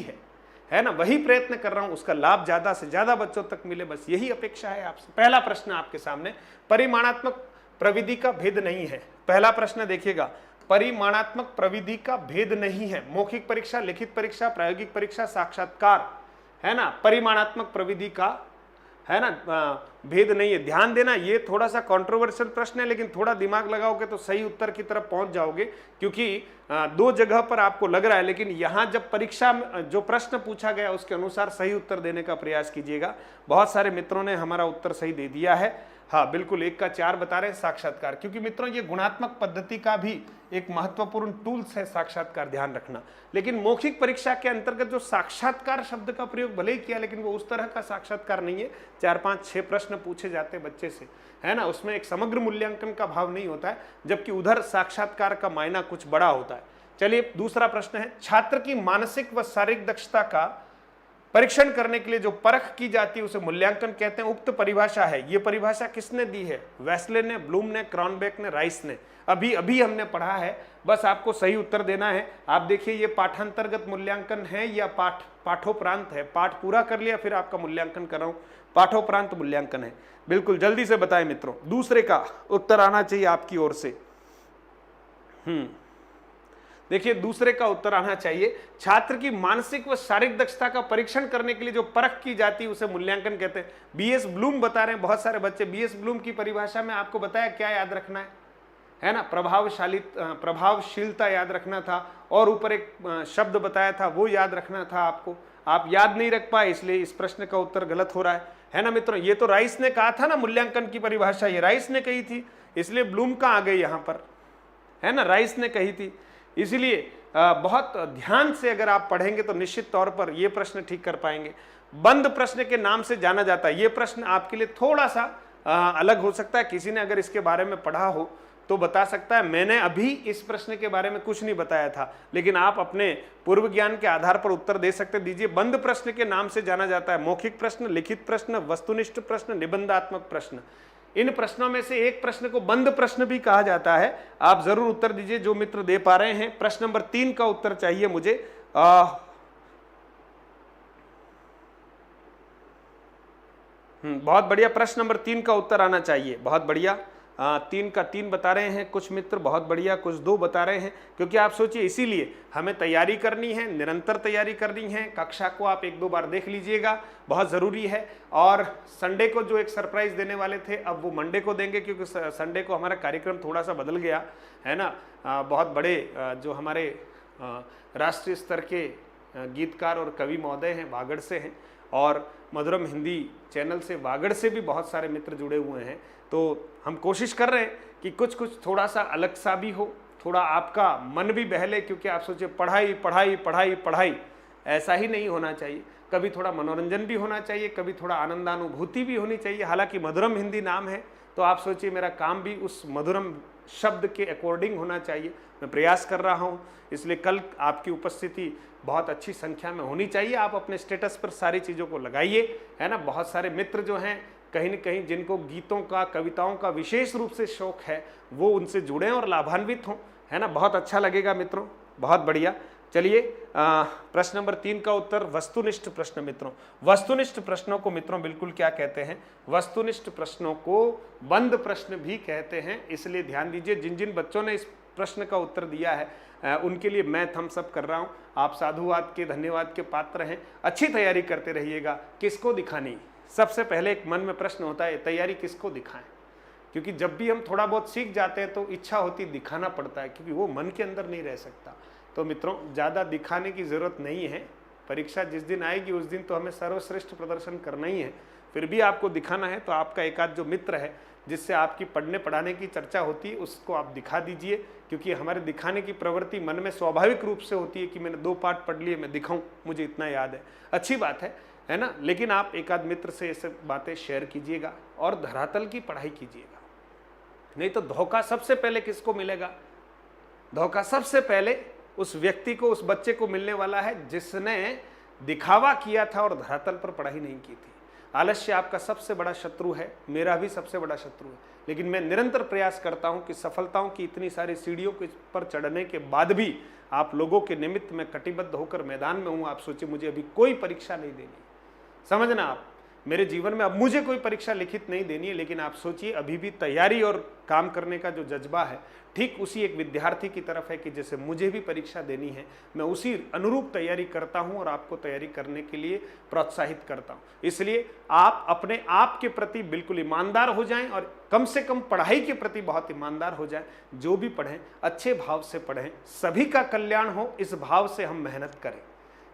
है ना, वही प्रयत्न कर रहा हूँ, उसका लाभ ज़्यादा से ज़्यादा बच्चों तक मिले, बस यही अपेक्षा है आपसे। पहला प्रश्न आपके सामने, परिमाणात्मक प्रविधि का भेद नहीं है। पहला प्रश्न देखिएगा, परिमाणात्मक प्रविधि का भेद नहीं है। मौखिक परीक्षा, लिखित परीक्षा, प्रायोगिक परीक्षा, साक्षात्कार, है ना, परिमाणात्मक प्रविधि का, है ना, भेद नहीं है। ध्यान देना, ये थोड़ा सा कंट्रोवर्शियल प्रश्न है, लेकिन थोड़ा दिमाग लगाओगे तो सही उत्तर की तरफ पहुंच जाओगे, क्योंकि 2 जगह पर आपको लग रहा है, लेकिन यहाँ जब परीक्षा में जो प्रश्न पूछा गया उसके अनुसार सही उत्तर देने का प्रयास कीजिएगा। बहुत सारे मित्रों ने हमारा उत्तर सही दे दिया है। हाँ बिल्कुल, 1 का 4 बता रहे हैं साक्षात्कार, क्योंकि मित्रों ये गुणात्मक पद्धति का भी एक महत्वपूर्ण टूल्स है साक्षात्कार, ध्यान रखना। लेकिन मौखिक परीक्षा के अंतर्गत जो साक्षात्कार शब्द का प्रयोग भले ही किया, लेकिन वो उस तरह का साक्षात्कार नहीं है। 4, 5, 6 प्रश्न पूछे जाते हैं बच्चे से, है ना, उसमें एक समग्र मूल्यांकन का भाव नहीं होता है, जबकि उधर साक्षात्कार का मायना कुछ बड़ा होता है। चलिए दूसरा प्रश्न है, छात्र की मानसिक व शारीरिक दक्षता का परीक्षण करने के लिए जो परख की जाती है उसे मूल्यांकन कहते हैं। उक्त परिभाषा है, ये परिभाषा किसने दी है? वेस्ले ने, ब्लूम ने, क्रॉनबेक ने, राइस ने। अभी हमने पढ़ा है, बस आपको सही उत्तर देना है। आप देखिए ये पाठांतर्गत मूल्यांकन है या पाठोपरांत है? पाठ पूरा कर लिया फिर आपका मूल्यांकन कर रहा हूं, पाठोपरांत मूल्यांकन है। बिल्कुल जल्दी से बताएं मित्रों, दूसरे का उत्तर आना चाहिए आपकी ओर से। देखिए दूसरे का उत्तर आना चाहिए, छात्र की मानसिक व शारीरिक दक्षता का परीक्षण करने के लिए जो परख की जाती है उसे मूल्यांकन कहते हैं। बीएस ब्लूम बता रहे हैं बहुत सारे बच्चे। बीएस ब्लूम की परिभाषा में आपको बताया क्या याद रखना है ना, प्रभावशीलता याद रखना था, और ऊपर एक शब्द बताया था वो याद रखना था आपको। आप याद नहीं रख पाए, इसलिए इस प्रश्न का उत्तर गलत हो रहा है ना मित्रों। ये तो राइस ने कहा था ना, मूल्यांकन की परिभाषा ये राइस ने कही थी, इसलिए ब्लूम कहाँ आ गई यहाँ पर, है ना, राइस ने कही थी। इसलिए बहुत ध्यान से अगर आप पढ़ेंगे तो निश्चित तौर पर ये प्रश्न ठीक कर पाएंगे। बंद प्रश्न के नाम से जाना जाता है, ये प्रश्न आपके लिए थोड़ा सा अलग हो सकता है। किसी ने अगर इसके बारे में पढ़ा हो तो बता सकता है। मैंने अभी इस प्रश्न के बारे में कुछ नहीं बताया था, लेकिन आप अपने पूर्व ज्ञान के आधार पर उत्तर दे सकते। दीजिए, बंद प्रश्न के नाम से जाना जाता है मौखिक प्रश्न, लिखित प्रश्न, वस्तुनिष्ठ प्रश्न, निबंधात्मक प्रश्न। इन प्रश्नों में से एक प्रश्न को बंद प्रश्न भी कहा जाता है। आप जरूर उत्तर दीजिए जो मित्र दे पा रहे हैं। प्रश्न नंबर 3 का उत्तर चाहिए मुझे। बहुत बढ़िया, प्रश्न नंबर 3 का उत्तर आना चाहिए। बहुत बढ़िया, 3 का 3 बता रहे हैं कुछ मित्र, बहुत बढ़िया, कुछ 2 बता रहे हैं। क्योंकि आप सोचिए, इसीलिए हमें तैयारी करनी है, निरंतर तैयारी करनी है। कक्षा को आप 1-2 बार देख लीजिएगा, बहुत ज़रूरी है। और संडे को जो एक सरप्राइज देने वाले थे, अब वो मंडे को देंगे, क्योंकि संडे को हमारा कार्यक्रम थोड़ा सा बदल गया है ना। बहुत बड़े जो हमारे राष्ट्रीय स्तर के गीतकार और कवि महोदय हैं, वागड़ से हैं, और मधुरम हिंदी चैनल से वागड़ से भी बहुत सारे मित्र जुड़े हुए हैं। तो हम कोशिश कर रहे हैं कि कुछ थोड़ा सा अलग सा भी हो, थोड़ा आपका मन भी बहले। क्योंकि आप सोचिए, पढ़ाई पढ़ाई पढ़ाई पढ़ाई ऐसा ही नहीं होना चाहिए। कभी थोड़ा मनोरंजन भी होना चाहिए, कभी थोड़ा आनंदानुभूति भी होनी चाहिए। हालांकि मधुरम हिंदी नाम है, तो आप सोचिए मेरा काम भी उस मधुरम शब्द के अकॉर्डिंग होना चाहिए। मैं प्रयास कर रहा हूँ, इसलिए कल आपकी उपस्थिति बहुत अच्छी संख्या में होनी चाहिए। आप अपने स्टेटस पर सारी चीज़ों को लगाइए, है ना। बहुत सारे मित्र जो हैं कहीं न कहीं, जिनको गीतों का, कविताओं का विशेष रूप से शौक है, वो उनसे जुड़ें और लाभान्वित हों, है ना, बहुत अच्छा लगेगा मित्रों, बहुत बढ़िया। चलिए प्रश्न नंबर 3 का उत्तर वस्तुनिष्ठ प्रश्न। मित्रों वस्तुनिष्ठ प्रश्नों को मित्रों बिल्कुल क्या कहते हैं, वस्तुनिष्ठ प्रश्नों को बंद प्रश्न भी कहते हैं। इसलिए ध्यान दीजिए, जिन जिन बच्चों ने इस प्रश्न का उत्तर दिया है उनके लिए मैं थम्स अप कर रहा हूं। आप साधुवाद के, धन्यवाद के पात्र हैं। अच्छी तैयारी करते रहिएगा। किसको दिखानी, सबसे पहले एक मन में प्रश्न होता है, तैयारी किसको दिखाएं, क्योंकि जब भी हम थोड़ा बहुत सीख जाते हैं तो इच्छा होती दिखाना पड़ता है, क्योंकि वो मन के अंदर नहीं रह सकता। तो मित्रों ज़्यादा दिखाने की ज़रूरत नहीं है। परीक्षा जिस दिन आएगी उस दिन तो हमें सर्वश्रेष्ठ प्रदर्शन करना ही है। फिर भी आपको दिखाना है तो आपका एक आध जो मित्र है जिससे आपकी पढ़ने पढ़ाने की चर्चा होती है उसको आप दिखा दीजिए, क्योंकि हमारे दिखाने की प्रवृत्ति मन में स्वाभाविक रूप से होती है कि मैंने 2 पाठ पढ़ लिए, मैं दिखाऊं, मुझे इतना याद है। अच्छी बात है ना, लेकिन आप एक आध मित्र से ये सब बातें शेयर कीजिएगा और धरातल की पढ़ाई कीजिएगा। नहीं तो धोखा सबसे पहले किसको मिलेगा, धोखा सबसे पहले उस व्यक्ति को, उस बच्चे को मिलने वाला है जिसने दिखावा किया था और धरातल पर पढ़ाई नहीं की थी। आलस्य आपका सबसे बड़ा शत्रु है, मेरा भी सबसे बड़ा शत्रु है, लेकिन मैं निरंतर प्रयास करता हूं कि सफलताओं की इतनी सारी सीढ़ियों के पर चढ़ने के बाद भी आप लोगों के निमित्त में कटिबद्ध होकर मैदान में हूं। आप सोचिए मुझे अभी कोई परीक्षा नहीं देनी, समझना आप, मेरे जीवन में अब मुझे कोई परीक्षा लिखित नहीं देनी है, लेकिन आप सोचिए अभी भी तैयारी और काम करने का जो जज्बा है ठीक उसी एक विद्यार्थी की तरफ है कि जैसे मुझे भी परीक्षा देनी है, मैं उसी अनुरूप तैयारी करता हूं और आपको तैयारी करने के लिए प्रोत्साहित करता हूं। इसलिए आप अपने आप के प्रति बिल्कुल ईमानदार हो जाएं और कम से कम पढ़ाई के प्रति बहुत ईमानदार हो जाएं। जो भी पढ़ें अच्छे भाव से पढ़ें, सभी का कल्याण हो इस भाव से हम मेहनत करें।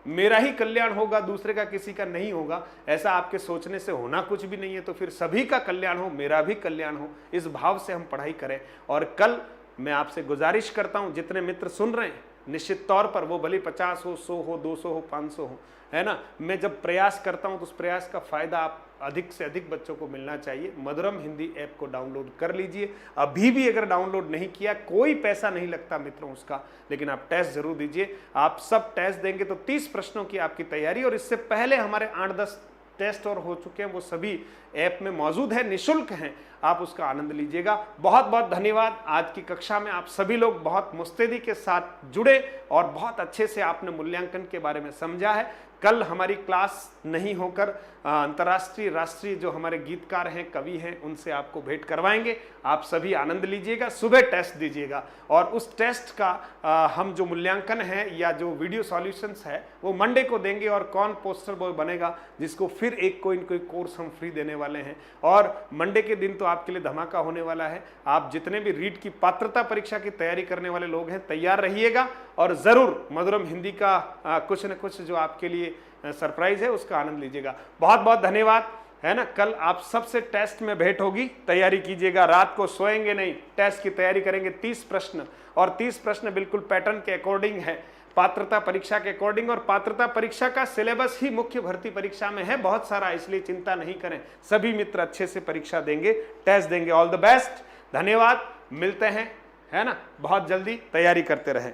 मेरा ही कल्याण होगा, दूसरे का किसी का नहीं होगा, ऐसा आपके सोचने से होना कुछ भी नहीं है। तो फिर सभी का कल्याण हो, मेरा भी कल्याण हो, इस भाव से हम पढ़ाई करें। और कल मैं आपसे गुजारिश करता हूं, जितने मित्र सुन रहे हैं निश्चित तौर पर, वो भले 50 हो, 100 हो, 200 हो, 500 हो, है ना, मैं जब प्रयास करता हूं तो उस प्रयास का फायदा आप अधिक से अधिक बच्चों को मिलना चाहिए। मधुरम हिंदी ऐप को डाउनलोड कर लीजिए। अभी भी अगर डाउनलोड नहीं किया, कोई पैसा नहीं लगता मित्रों उसका, लेकिन आप टेस्ट जरूर दीजिए। आप सब टेस्ट देंगे तो 30 प्रश्नों की आपकी तैयारी, और इससे पहले हमारे 8-10 टेस्ट और हो चुके हैं, वो सभी ऐप में मौजूद है, निःशुल्क हैं, आप उसका आनंद लीजिएगा। बहुत बहुत धन्यवाद। आज की कक्षा में आप सभी लोग बहुत मुस्तैदी के साथ जुड़े और बहुत अच्छे से आपने मूल्यांकन के बारे में समझा है। कल हमारी क्लास नहीं होकर अंतर्राष्ट्रीय राष्ट्रीय जो हमारे गीतकार हैं, कवि हैं, उनसे आपको भेंट करवाएंगे। आप सभी आनंद लीजिएगा, सुबह टेस्ट दीजिएगा, और उस टेस्ट का हम जो मूल्यांकन है या जो वीडियो सॉल्यूशंस है वो मंडे को देंगे, और कौन पोस्टर बॉय बनेगा जिसको फिर एक कोई कोर्स हम फ्री देने वाले हैं। और मंडे के दिन तो आपके लिए धमाका होने वाला है। आप जितने भी रीट की पात्रता परीक्षा की तैयारी करने वाले लोग हैं, तैयार रहिएगा और जरूर मधुरम हिंदी का कुछ न कुछ जो आपके लिए सरप्राइज है उसका आनंद लीजिएगा। बहुत बहुत धन्यवाद, है ना। कल आप सबसे टेस्ट में भेंट होगी, तैयारी कीजिएगा, रात को सोएंगे नहीं, टेस्ट की तैयारी करेंगे। 30 प्रश्न, और 30 प्रश्न बिल्कुल पैटर्न के अकॉर्डिंग है, पात्रता परीक्षा के अकॉर्डिंग, और पात्रता परीक्षा का सिलेबस ही मुख्य भर्ती परीक्षा में है बहुत सारा, इसलिए चिंता नहीं करें। सभी मित्र अच्छे से परीक्षा देंगे, टेस्ट देंगे। ऑल द बेस्ट, धन्यवाद, मिलते हैं, है ना, बहुत जल्दी। तैयारी करते रहें।